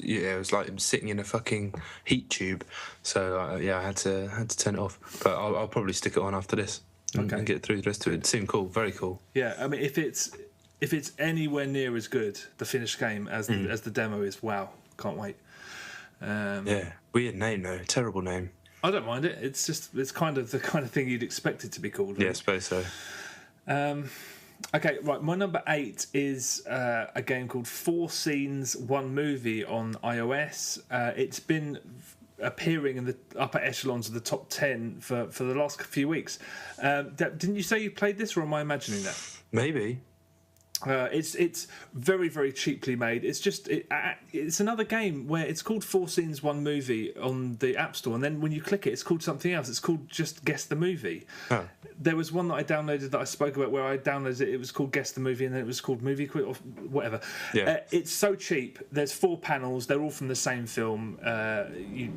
like I'm sitting in a fucking heat tube. So I had to turn it off. But I'll probably stick it on after this and get through the rest of it. It seemed cool, very cool. Yeah, I mean, if it's anywhere near as good the finished game as the demo is, wow, can't wait. Weird name though, terrible name. I don't mind it. It's kind of the kind of thing you'd expect it to be called. Right? Yeah, I suppose so. Okay, right. My number 8 is a game called 4 Scenes, 1 Movie on iOS. It's been appearing in the upper echelons of the top 10 for the last few weeks. Didn't you say you played this, or am I imagining that? Maybe. It's very, very cheaply made. It's another game where it's called 4 Scenes 1 Movie on the App Store, and then when you click it, it's called something else. It's called just Guess the Movie. Oh. There was one that I downloaded that I spoke about where I downloaded it. It was called Guess the Movie, and then it was called Movie Quiz or whatever. Yeah. It's so cheap. There's 4 panels. They're all from the same film. You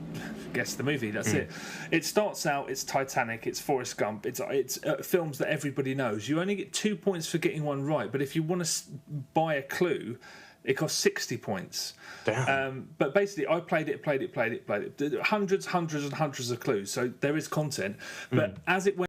guess the movie. That's it. It starts out. It's Titanic. It's Forrest Gump. It's films that everybody knows. You only get 2 points for getting one right, but if you want to buy a clue, it costs 60 points. Damn. But basically, I played it. Hundreds and hundreds of clues. So there is content. But as it went